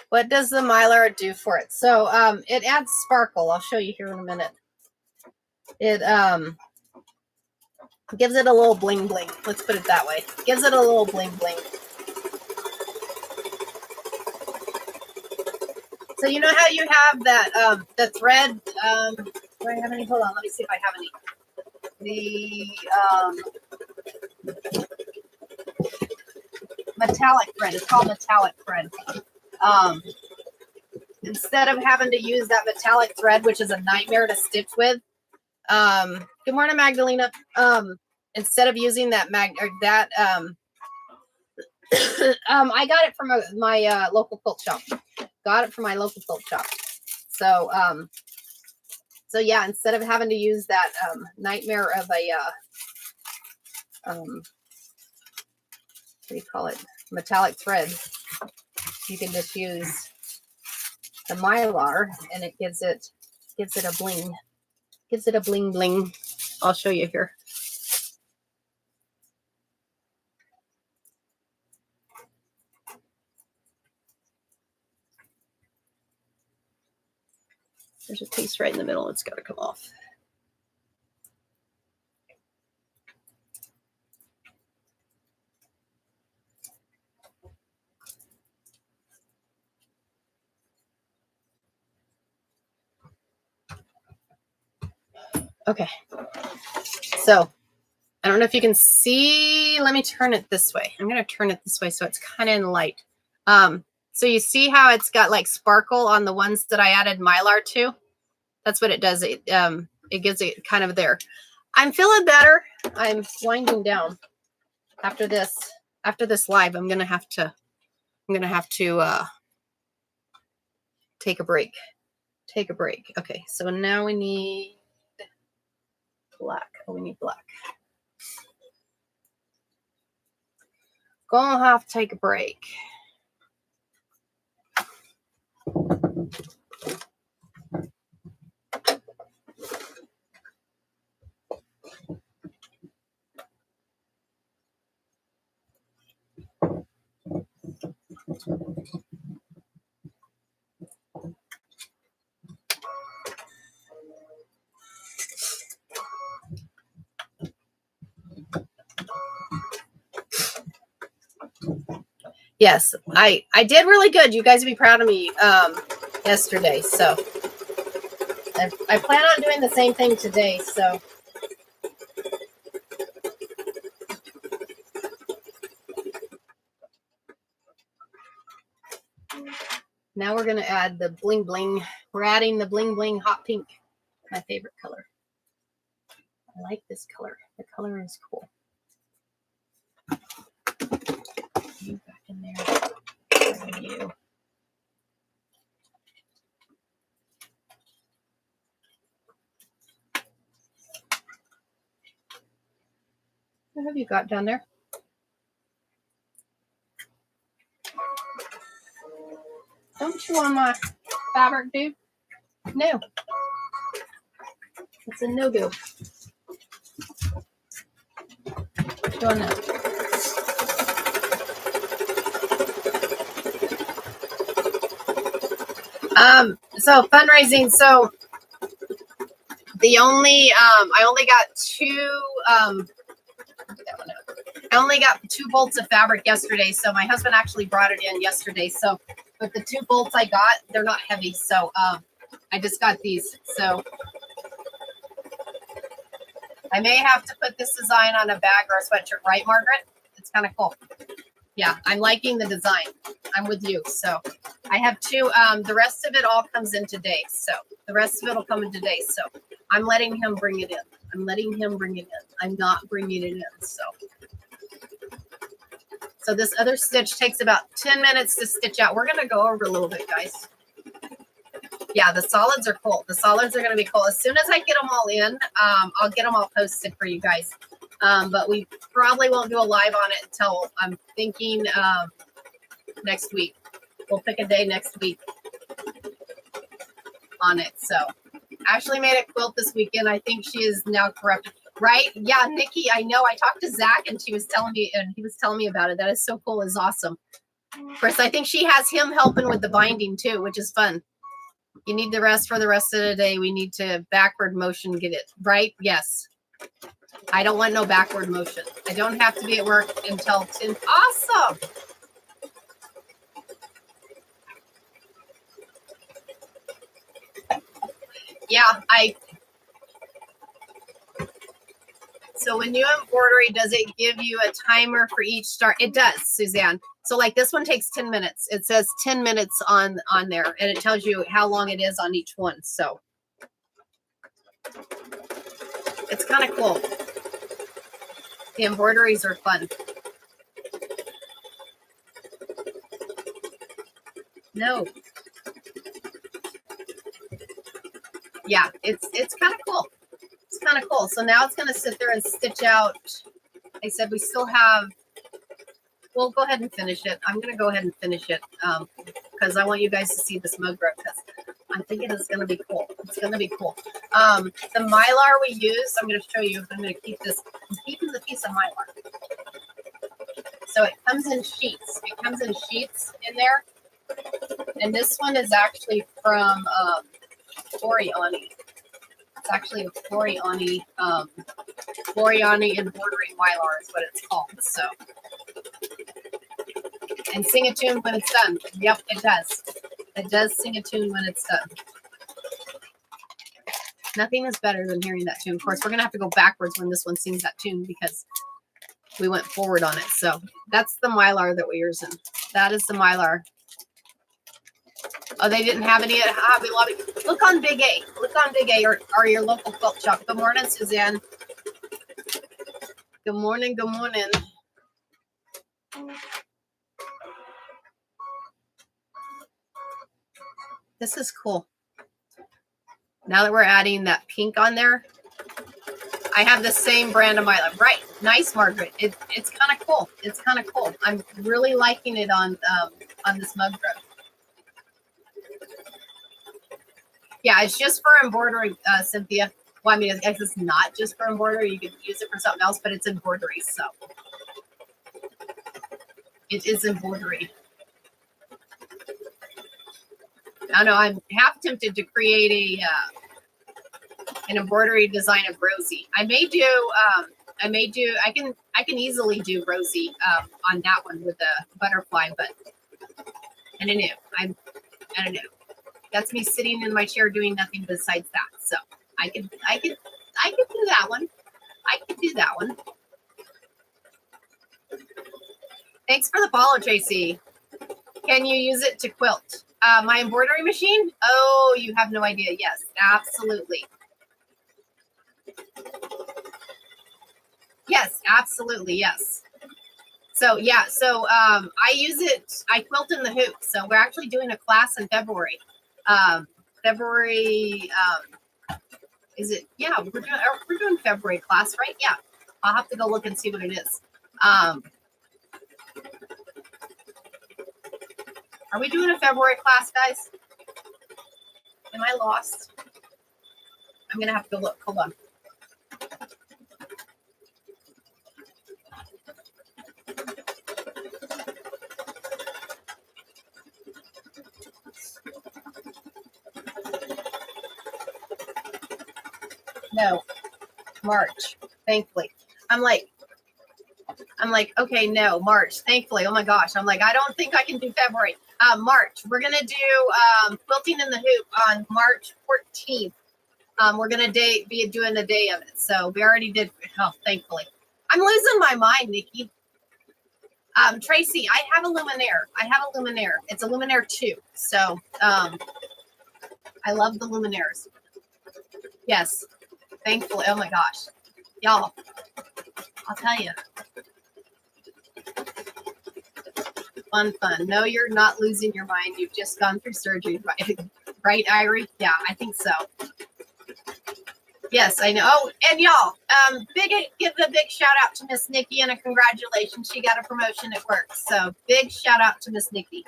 Speaker 1: What does the Mylar do for it? So it adds sparkle. I'll show you here in a minute. It gives it a little bling bling. Let's put it that way. Gives it a little bling bling. So you know how you have that the thread? Do I have any? Hold on, let me see if I have any. The metallic thread. It's called metallic thread. Instead of having to use that metallic thread, which is a nightmare to stitch with. Good morning, Magdalena. Instead of using that I got it from my local quilt shop. Got it from my local quilt shop. So so yeah, instead of having to use that nightmare of a what do you call it? Metallic thread, you can just use the Mylar and it gives it a bling. Gives it a bling bling. I'll show you here. There's a piece right in the middle. It's got to come off. Okay. So I don't know if you can see see, let me turn it this way. I'm going to turn it this way so it's kind of in light. So you see how it's got like sparkle on the ones that I added Mylar to? That's what it does. It gives it kind of there. I'm feeling better. I'm winding down after this live. I'm going to have to take a break. Okay. So now we need black. Oh, we need black. Gonna have to take a break. Yes, I did really good. You guys would be proud of me yesterday. So I plan on doing the same thing today. So now we're going to add the bling bling. We're adding the bling bling hot pink, my favorite color. I like this color. The color is cool. You back in there. You. What have you got down there? Don't chew on my fabric, dude. No. It's a no-go. Chew on that. So fundraising. So the only, I only got I only got 2 bolts of fabric yesterday. So my husband actually brought it in yesterday. So, but the 2 bolts I got, they're not heavy. So, I just got these. So I may have to put this design on a bag or a sweatshirt, right, Margaret? It's kind of cool. Yeah, I'm liking the design. I'm with you. So I have 2. The rest of it all comes in today. So the rest of it will come in today. So I'm letting him bring it in. I'm not bringing it in. So this other stitch takes about 10 minutes to stitch out. We're going to go over a little bit, guys. Yeah, the solids are cool. The solids are going to be cool. As soon as I get them all in, I'll get them all posted for you guys. But we probably won't do a live on it until I'm thinking next week. We'll pick a day next week on it. So Ashley made a quilt this weekend. I think she is now corrupted. Right? Yeah, Nikki, I know. I talked to Zach and he was telling me about it. That is so cool. It's awesome. Of course, I think she has him helping with the binding too, which is fun. You need the rest for the rest of the day. We need to backward motion get it right. Yes. I don't want no backward motion. I don't have to be at work until 10. Awesome. Yeah, so when you embroidery, does it give you a timer for each start? It does, Suzanne. So like this one takes 10 minutes. It says 10 minutes on there, and it tells you how long it is on each one. So it's kind of cool. The embroideries are fun. No. Yeah, it's kind of cool. It's kind of cool. So now it's going to sit there and stitch out. I said we still have, we'll go ahead and finish it. I'm going to go ahead and finish it because I want you guys to see this mug growth test. I'm thinking it's going to be cool. It's going to be cool. The Mylar we use, I'm going to show you. I'm going to keep this. I'm keeping the piece of Mylar. So it comes in sheets. It comes in sheets in there. And this one is actually from Floriani. It's actually a Floriani embroidery Mylar is what it's called. So, and sing a tune when it's done. Yep, it does. It does sing a tune when it's done. Nothing is better than hearing that tune. Of course, we're gonna have to go backwards when this one sings that tune because we went forward on it. So that's the Mylar that we're using. That is the Mylar. Oh, they didn't have any at Hobby Lobby. Look on Big A. Look on Big A or your local quilt shop. Good morning, Suzanne. Good morning. Good morning. This is cool. Now that we're adding that pink on there, I have the same brand of Mylar. Right. Nice, Margaret. It's kind of cool. It's kind of cool. I'm really liking it on this mug rope. Yeah, it's just for embroidery, Cynthia. Well, I mean, I guess it's not just for embroidery. You could use it for something else, but it's embroidery, so it is embroidery. I know I'm half tempted to create an embroidery design of Rosie. I can easily do Rosie on that one with the butterfly, but I don't know. I don't know. That's me sitting in my chair doing nothing besides that. So I could do that one. I could do that one. Thanks for the follow, Tracy. Can you use it to quilt? My embroidery machine? Oh, you have no idea. Yes, absolutely. Yes, absolutely. Yes. So yeah, I use it. I quilt in the hoop. So we're actually doing a class in February. Is it? Yeah, we're doing February class, right? Yeah. I'll have to go look and see what it is. Are we doing a February class, guys? Am I lost? I'm gonna have to go look. Hold on. No, March. Thankfully, I'm like, okay, no, March. Thankfully, oh my gosh, I'm like, I don't think I can do February. March. We're gonna do quilting in the hoop on March 14th. We're gonna be doing a day of it. So we already did. Oh, thankfully, I'm losing my mind, Nikki. Tracy, I have a Luminaire. It's a Luminaire 2. So I love the Luminaires. Yes, thankfully. Oh my gosh, y'all. I'll tell you. Fun. No, you're not losing your mind. You've just gone through surgery, right? Right, Irie? Yeah, I think so. Yes, I know. Oh, and y'all, give a big shout out to Miss Nikki and a congratulations. She got a promotion at work. So big shout out to Miss Nikki.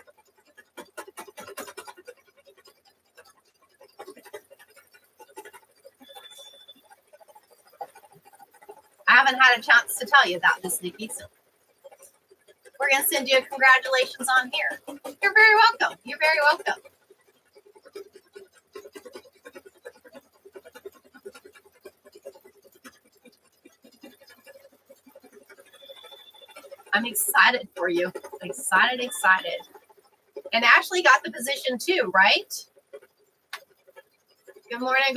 Speaker 1: I haven't had a chance to tell you that, Miss Nikki. So we're going to send you a congratulations on here. You're very welcome. You're very welcome. I'm excited for you. Excited. And Ashley got the position too, right? Good morning.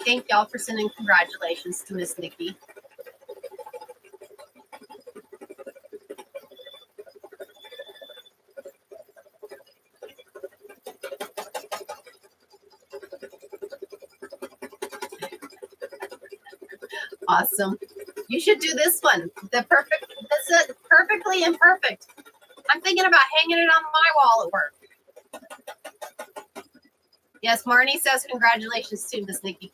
Speaker 1: Thank y'all for sending congratulations to Miss Nikki. Awesome. You should do this one. This is perfectly imperfect. I'm thinking about hanging it on my wall at work. Yes, Marnie says congratulations to Miss Nikki.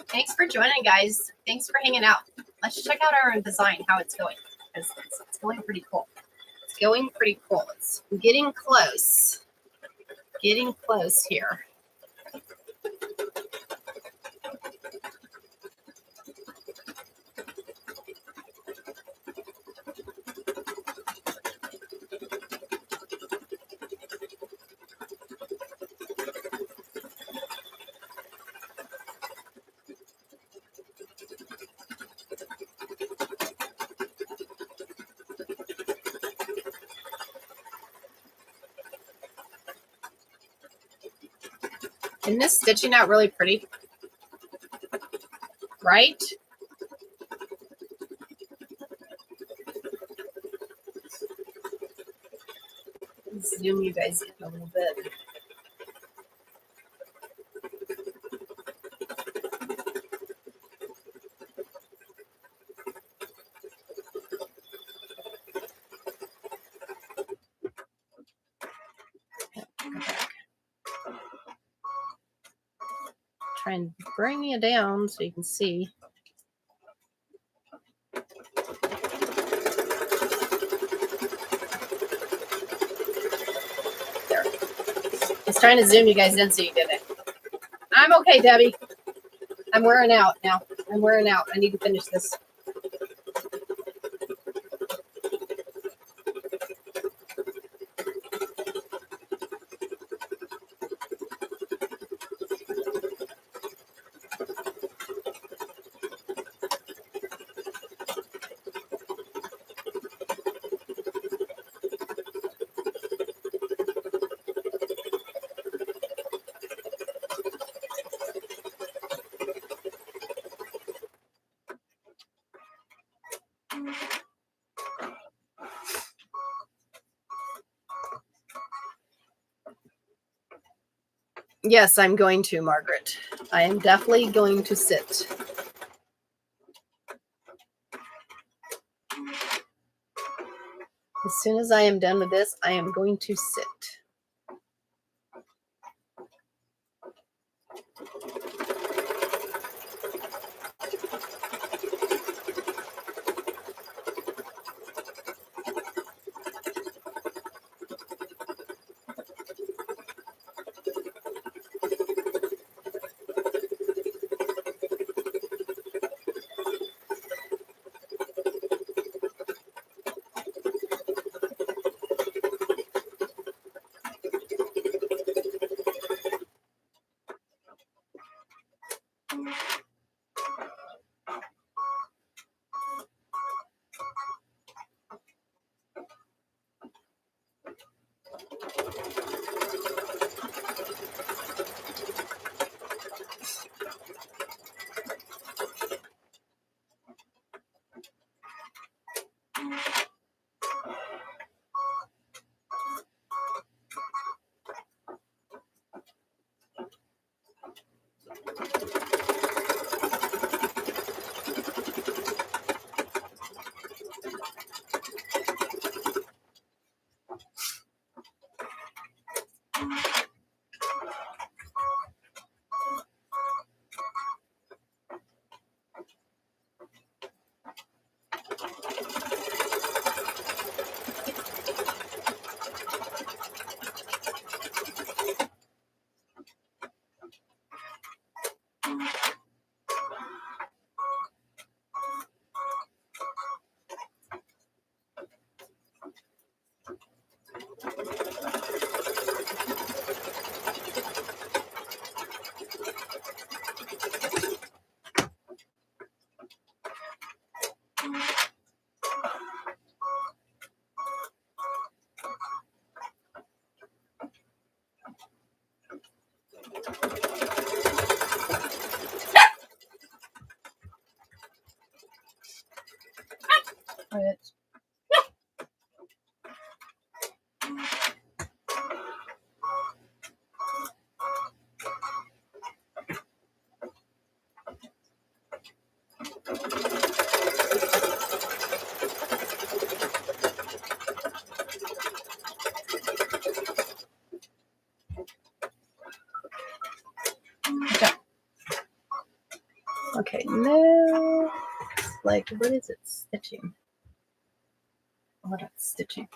Speaker 1: Thanks for joining, guys. Thanks for hanging out. Let's check out our design, how it's going. It's going pretty cool. It's going pretty cool. It's getting close. Getting close here. Isn't this stitching out really pretty? Right? Let's zoom you guys in a little bit. Try and bring you down so you can see. There. I was trying to zoom you guys in so you get it. I'm okay, Debbie. I'm wearing out now. I'm wearing out. I need to finish this. Yes, I'm going to, Margaret. I am definitely going to sit. As soon as I am done with this, I am going to sit. Quiet. Okay, now, like, what is it stitching? What is stitching?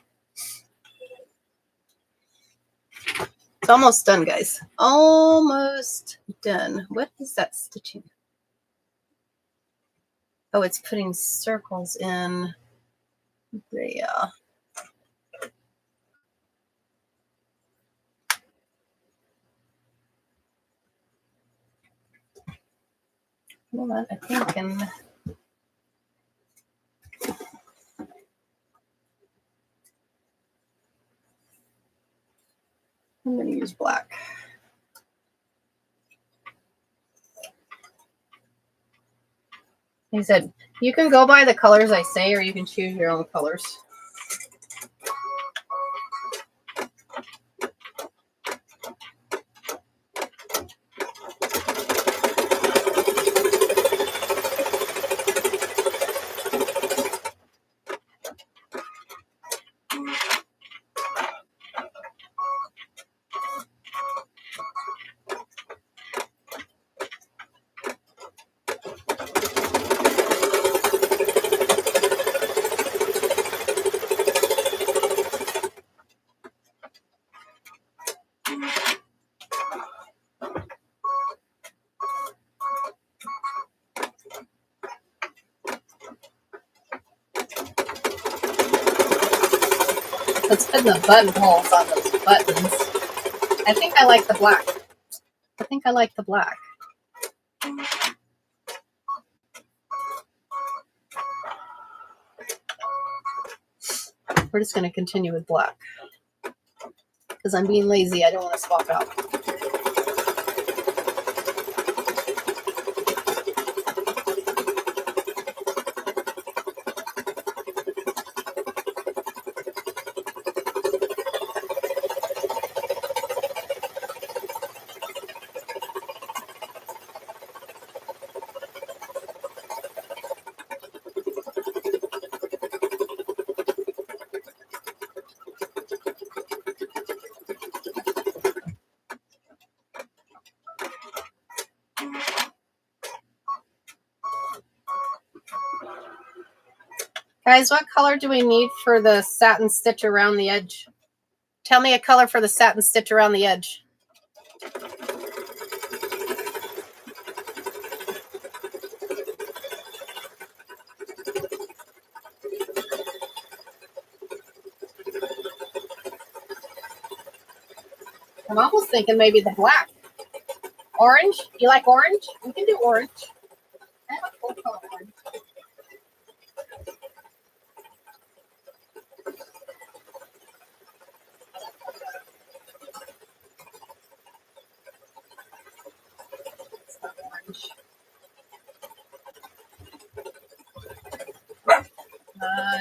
Speaker 1: It's almost done, guys. Almost done. What is that stitching? Oh, it's putting circles in there. Hold on, I think I can. I'm going to use black. He said, you can go by the colors I say, or you can choose your own colors. Let's put the buttonholes on those buttons. I think I like the black. I think I like the black. We're just going to continue with black. Because I'm being lazy. I don't want to swap out. Guys, what color do we need for the satin stitch around the edge? Tell me a color for the satin stitch around the edge. I'm almost thinking maybe the black. Orange? You like orange? We can do orange. I have a full color orange.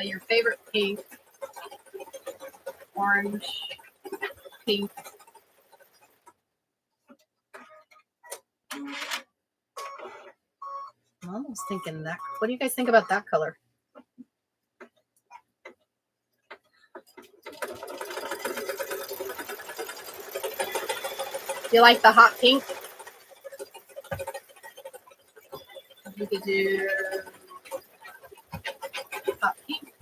Speaker 1: Your favorite pink. Orange. Pink. I'm almost thinking that. What do you guys think about that color? You like the hot pink? You could do hot pink.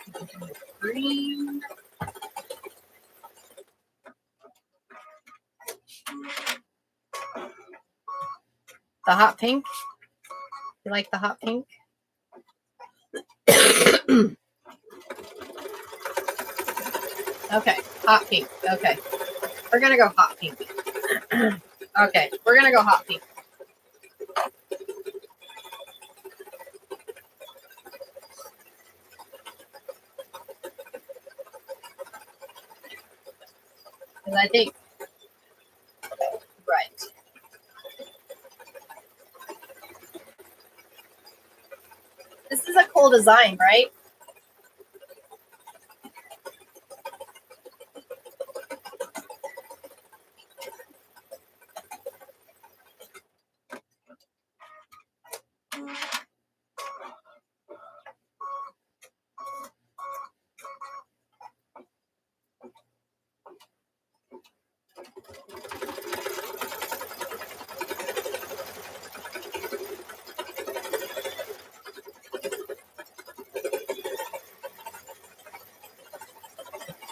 Speaker 1: You could do green. The hot pink? You like the hot pink? Okay, hot pink. Okay. We're going to go hot pink. Okay, we're going to go hot pink. Because I think, right. This is a cool design, right?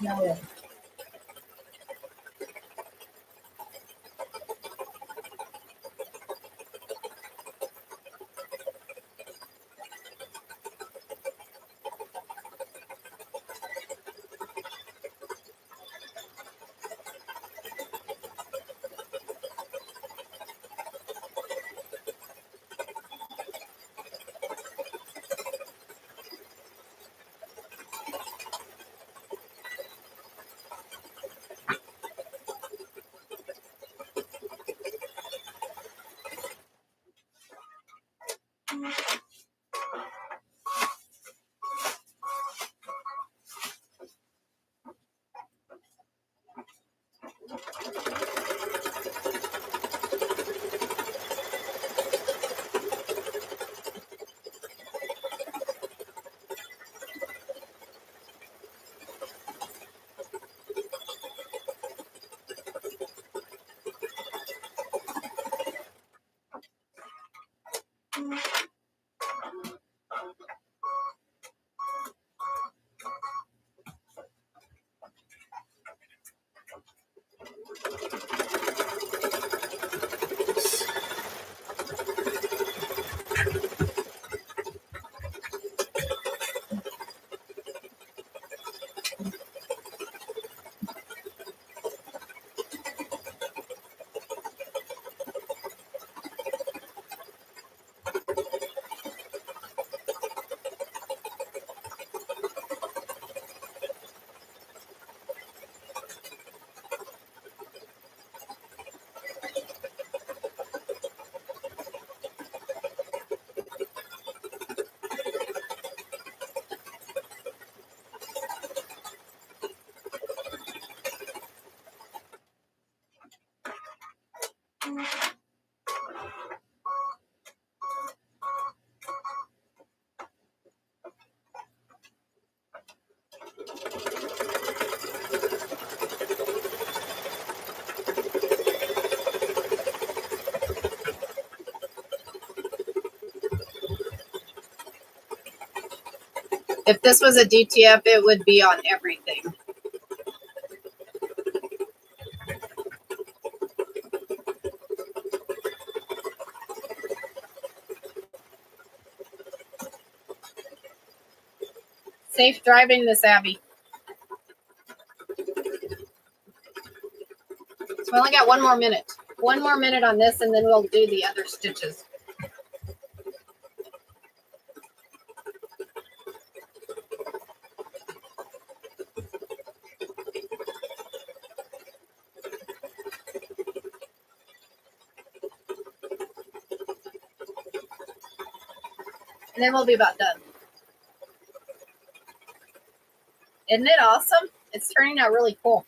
Speaker 1: No. If this was a DTF, it would be on everything. Safe driving, Miss Abby. So I only got 1 more minute. 1 more minute on this, and then we'll do the other stitches. And then we'll be about done. Isn't it awesome? It's turning out really cool.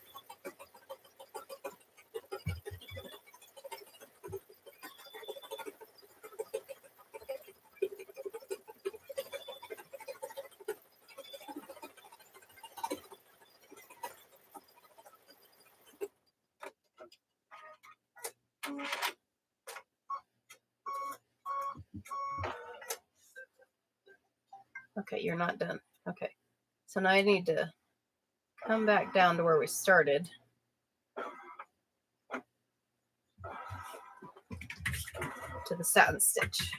Speaker 1: Okay, you're not done. Okay, so now I need to come back down to where we started. To the satin stitch.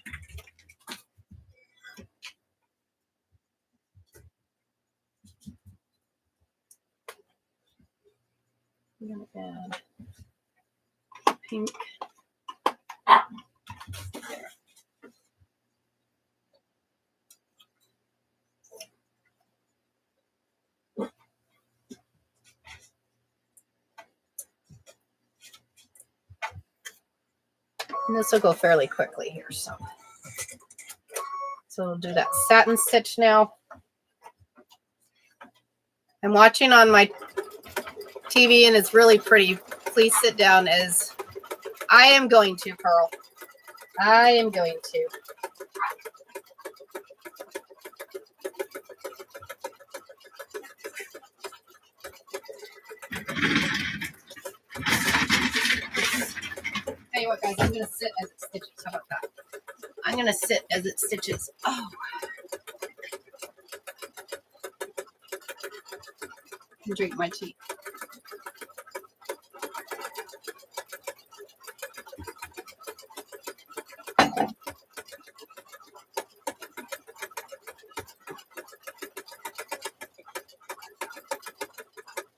Speaker 1: I'm going to add pink. And this will go fairly quickly here. So we'll do that satin stitch now. I'm watching on my TV and it's really pretty. Please sit down as I am going to, Pearl. I am going to. Tell you what, guys, I'm going to sit as it stitches. How about that? I'm going to sit as it stitches. Oh. I can drink my tea.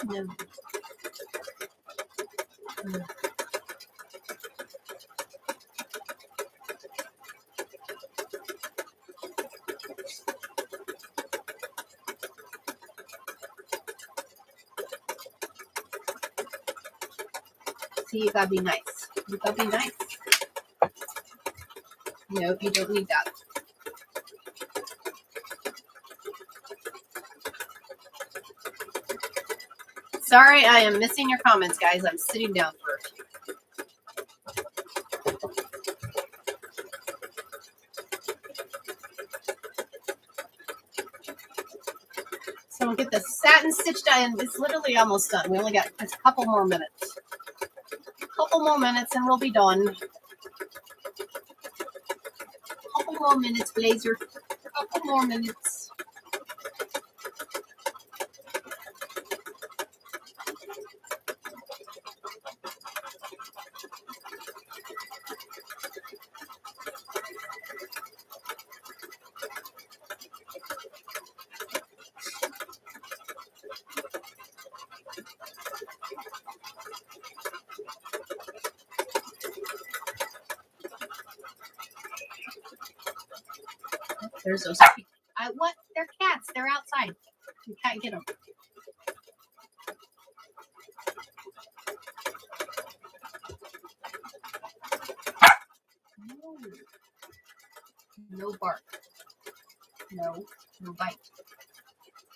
Speaker 1: No. See, you gotta be nice. You gotta be nice. Nope, you don't need that. Sorry, I am missing your comments, guys. I'm sitting down for a few. So we'll get the satin stitch done. It's literally almost done. We only got a couple more minutes. Couple more minutes and we'll be done. Couple more minutes, Blazer. Couple more minutes. There's those. What? They're cats. They're outside. You can't get them. No bark. No bite.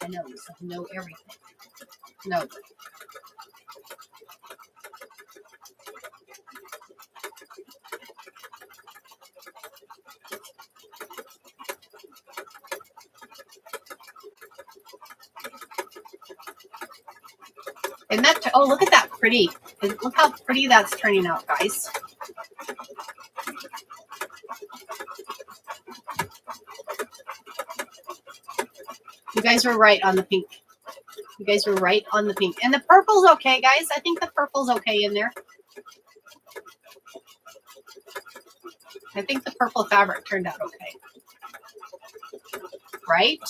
Speaker 1: I know. No everything. No. And that, oh, look at that pretty. Look how pretty that's turning out, guys. You guys were right on the pink. You guys were right on the pink. And the purple's okay, guys. I think the purple's okay in there. I think the purple fabric turned out okay. Right?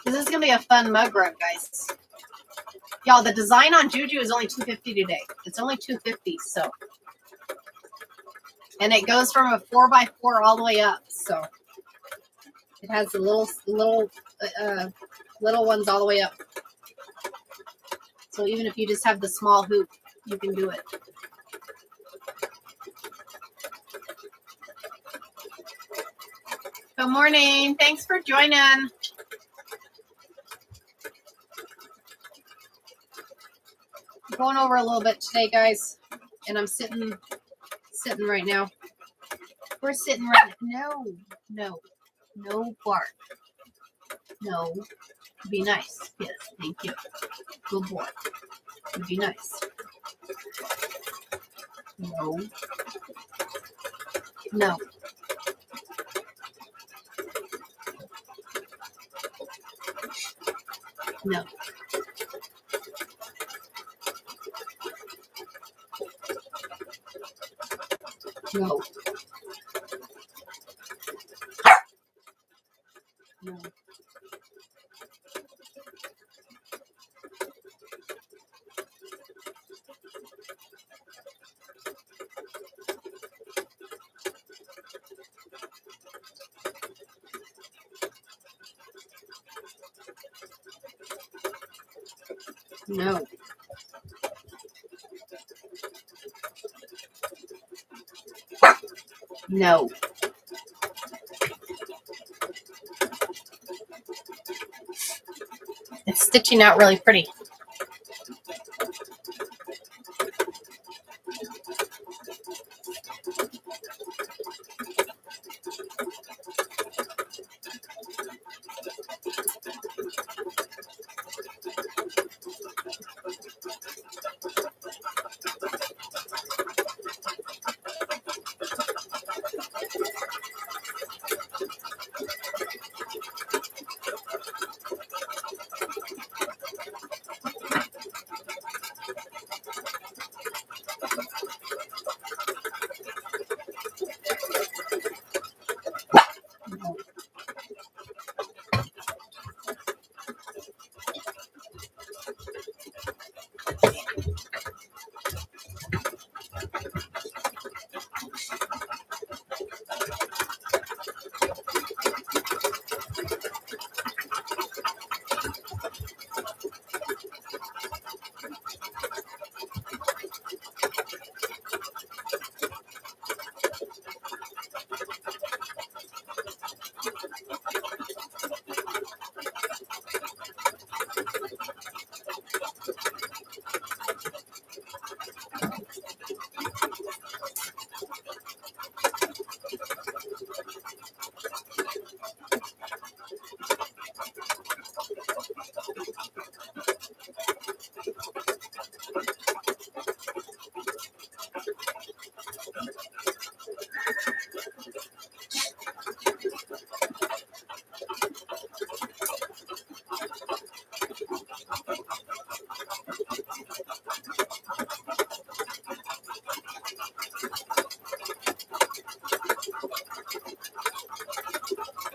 Speaker 1: This is going to be a fun mug rug, guys. Y'all, the design on Juju is only $250 today. It's only $250, so. And it goes from a 4x4 all the way up, so. It has the little ones all the way up. So even if you just have the small hoop, you can do it. Good morning. Thanks for joining. I'm going over a little bit today, guys, and I'm sitting right now. We're sitting right now. No bark. No. Be nice. Yes, thank you. Good boy. Be nice. No. No. No. No. No. No. No. It's stitching out really pretty.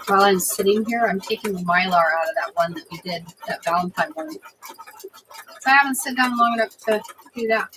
Speaker 2: While I'm sitting here, I'm taking the Mylar out of that one that we did, that Valentine one. So I haven't sit down long enough to do that.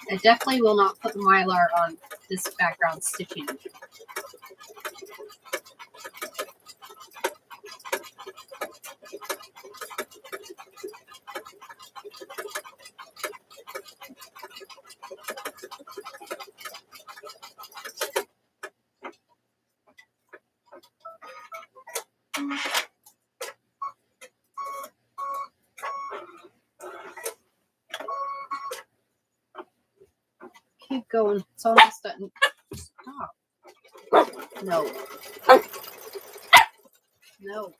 Speaker 2: I definitely will not put the Mylar on this background stitching. Keep going. It's almost done. Stop. No. No.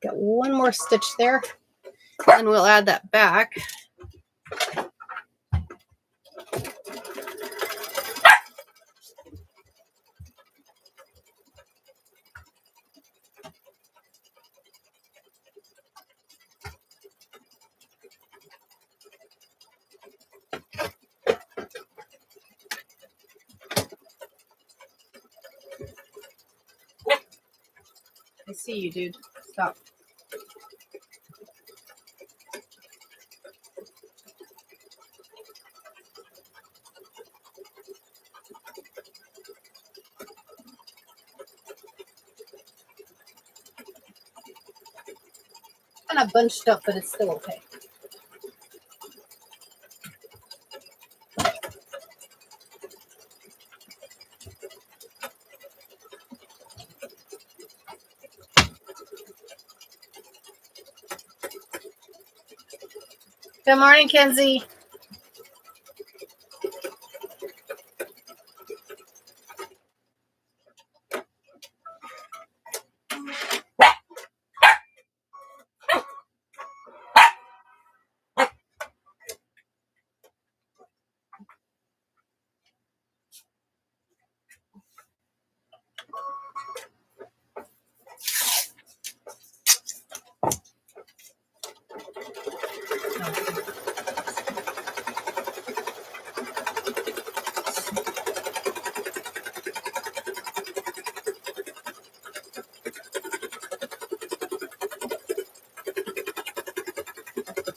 Speaker 2: Got one more stitch there, and we'll add that back. I see you, dude. Stop. Kind of bunched up, but it's still okay.
Speaker 1: Good morning, Kenzie.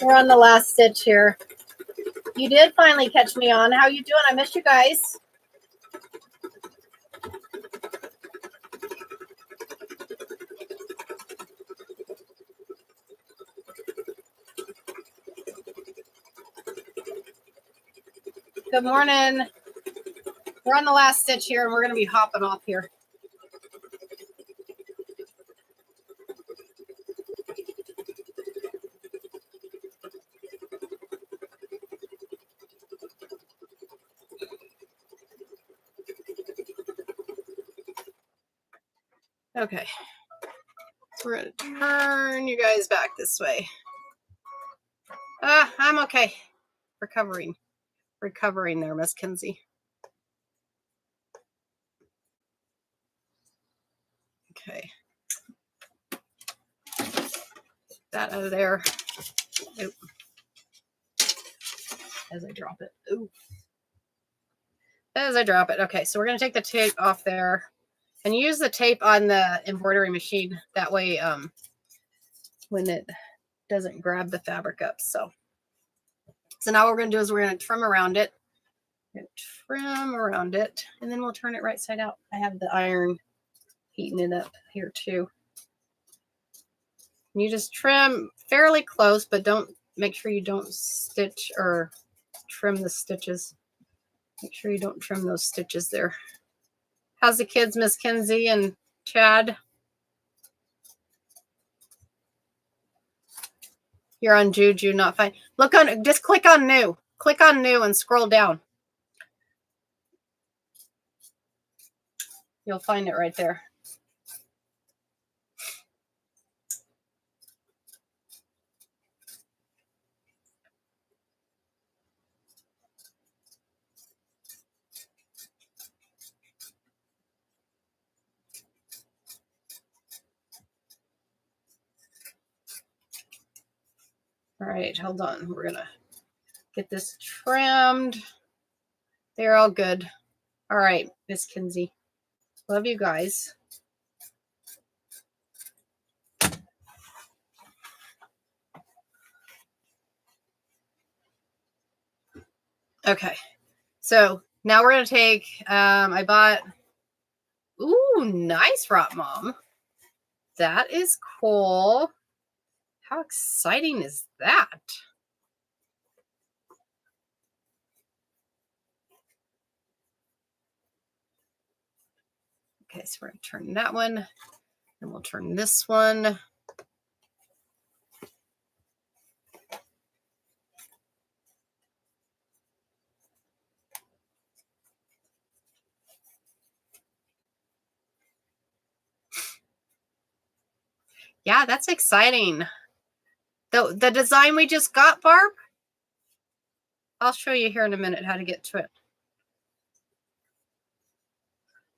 Speaker 1: We're on the last stitch here. You did finally catch me on. How you doing? I missed you guys. Good morning. We're on the last stitch here, and we're going to be hopping off here. Okay. So we're going to turn you guys back this way. I'm okay. Recovering there, Miss Kenzie. Okay. That out of there. Oop. As I drop it. Ooh. As I drop it. Okay, so we're going to take the tape off there and use the tape on the embroidery machine. That way, when it doesn't grab the fabric up. So now what we're going to do is we're going to trim around it. Trim around it, and then we'll turn it right side out. I have the iron heating it up here too. And you just trim fairly close, but make sure you don't stitch or trim the stitches. Make sure you don't trim those stitches there. How's the kids, Miss Kenzie and Chad? You're on Juju, not fine. Just click on new. Click on new and scroll down. You'll find it right there. All right, hold on. We're going to get this trimmed. They're all good. All right, Miss Kenzie. Love you guys. Okay, so now we're going to take, I bought, ooh, nice Rot Mom. That is cool. How exciting is that? Okay, so we're going to turn that one, and we'll turn this one. Yeah, that's exciting. The design we just got, Barb, I'll show you here in a minute how to get to it.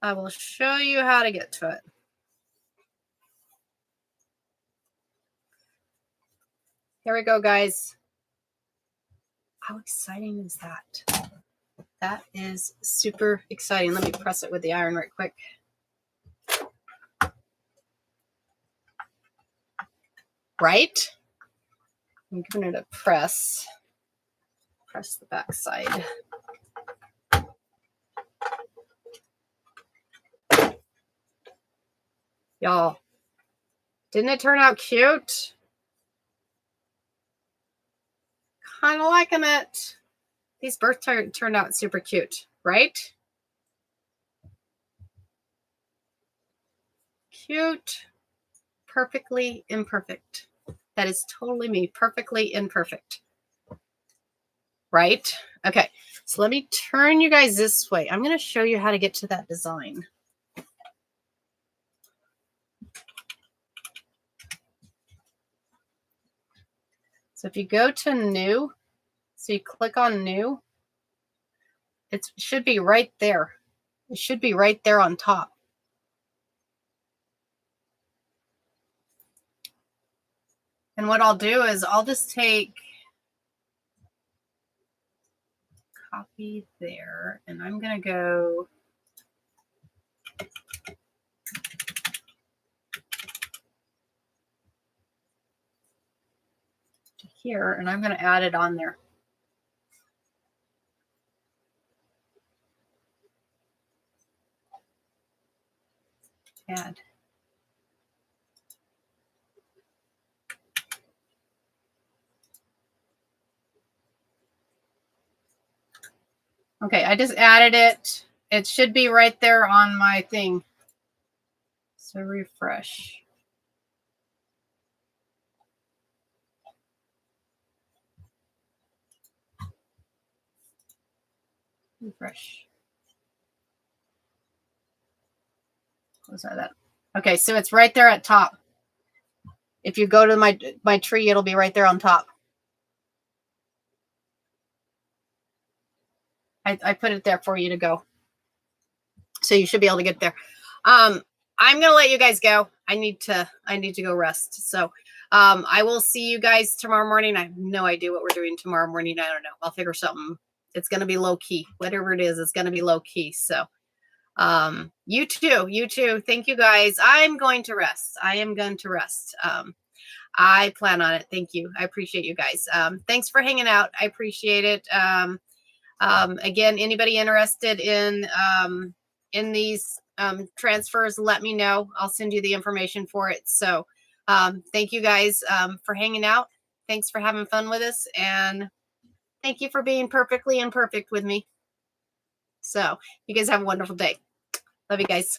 Speaker 1: I will show you how to get to it. Here we go, guys. How exciting is that? That is super exciting. Let me press it with the iron right quick. Right? I'm giving it a press. Press the back side. Y'all, didn't it turn out cute?
Speaker 2: kind of liking it. These birds turned out super cute, right? Cute, perfectly imperfect. That is totally me, perfectly imperfect. Right? Okay, so let me turn you guys this way. I'm going to show you how to get to that design. So if you go to new, so you click on new, it should be right there. It should be right there on top. And what I'll do is I'll just take, copy there, and I'm going to go to here, and I'm going to add it on there. Add. Okay, I just added it. It should be right there on my thing. So refresh. Refresh. Close that. Okay, so it's right there at top. If you go to my tree, it'll be right there on top. I put it there for you to go. So you should be able to get there. I'm gonna let you guys go. I need to go rest. So I will see you guys tomorrow morning. I have no idea what we're doing tomorrow morning. I don't know. I'll figure something. It's gonna be low key. Whatever it is, it's gonna be low key. So you too. Thank you guys. I'm going to rest. I am going to rest. I plan on it. Thank you. I appreciate you guys. Thanks for hanging out. I appreciate it. Again, anybody interested in these transfers, let me know. I'll send you the information for it. So thank you guys for hanging out. Thanks for having fun with us. And thank you for being perfectly imperfect with me. So you guys have a wonderful day. Love you guys.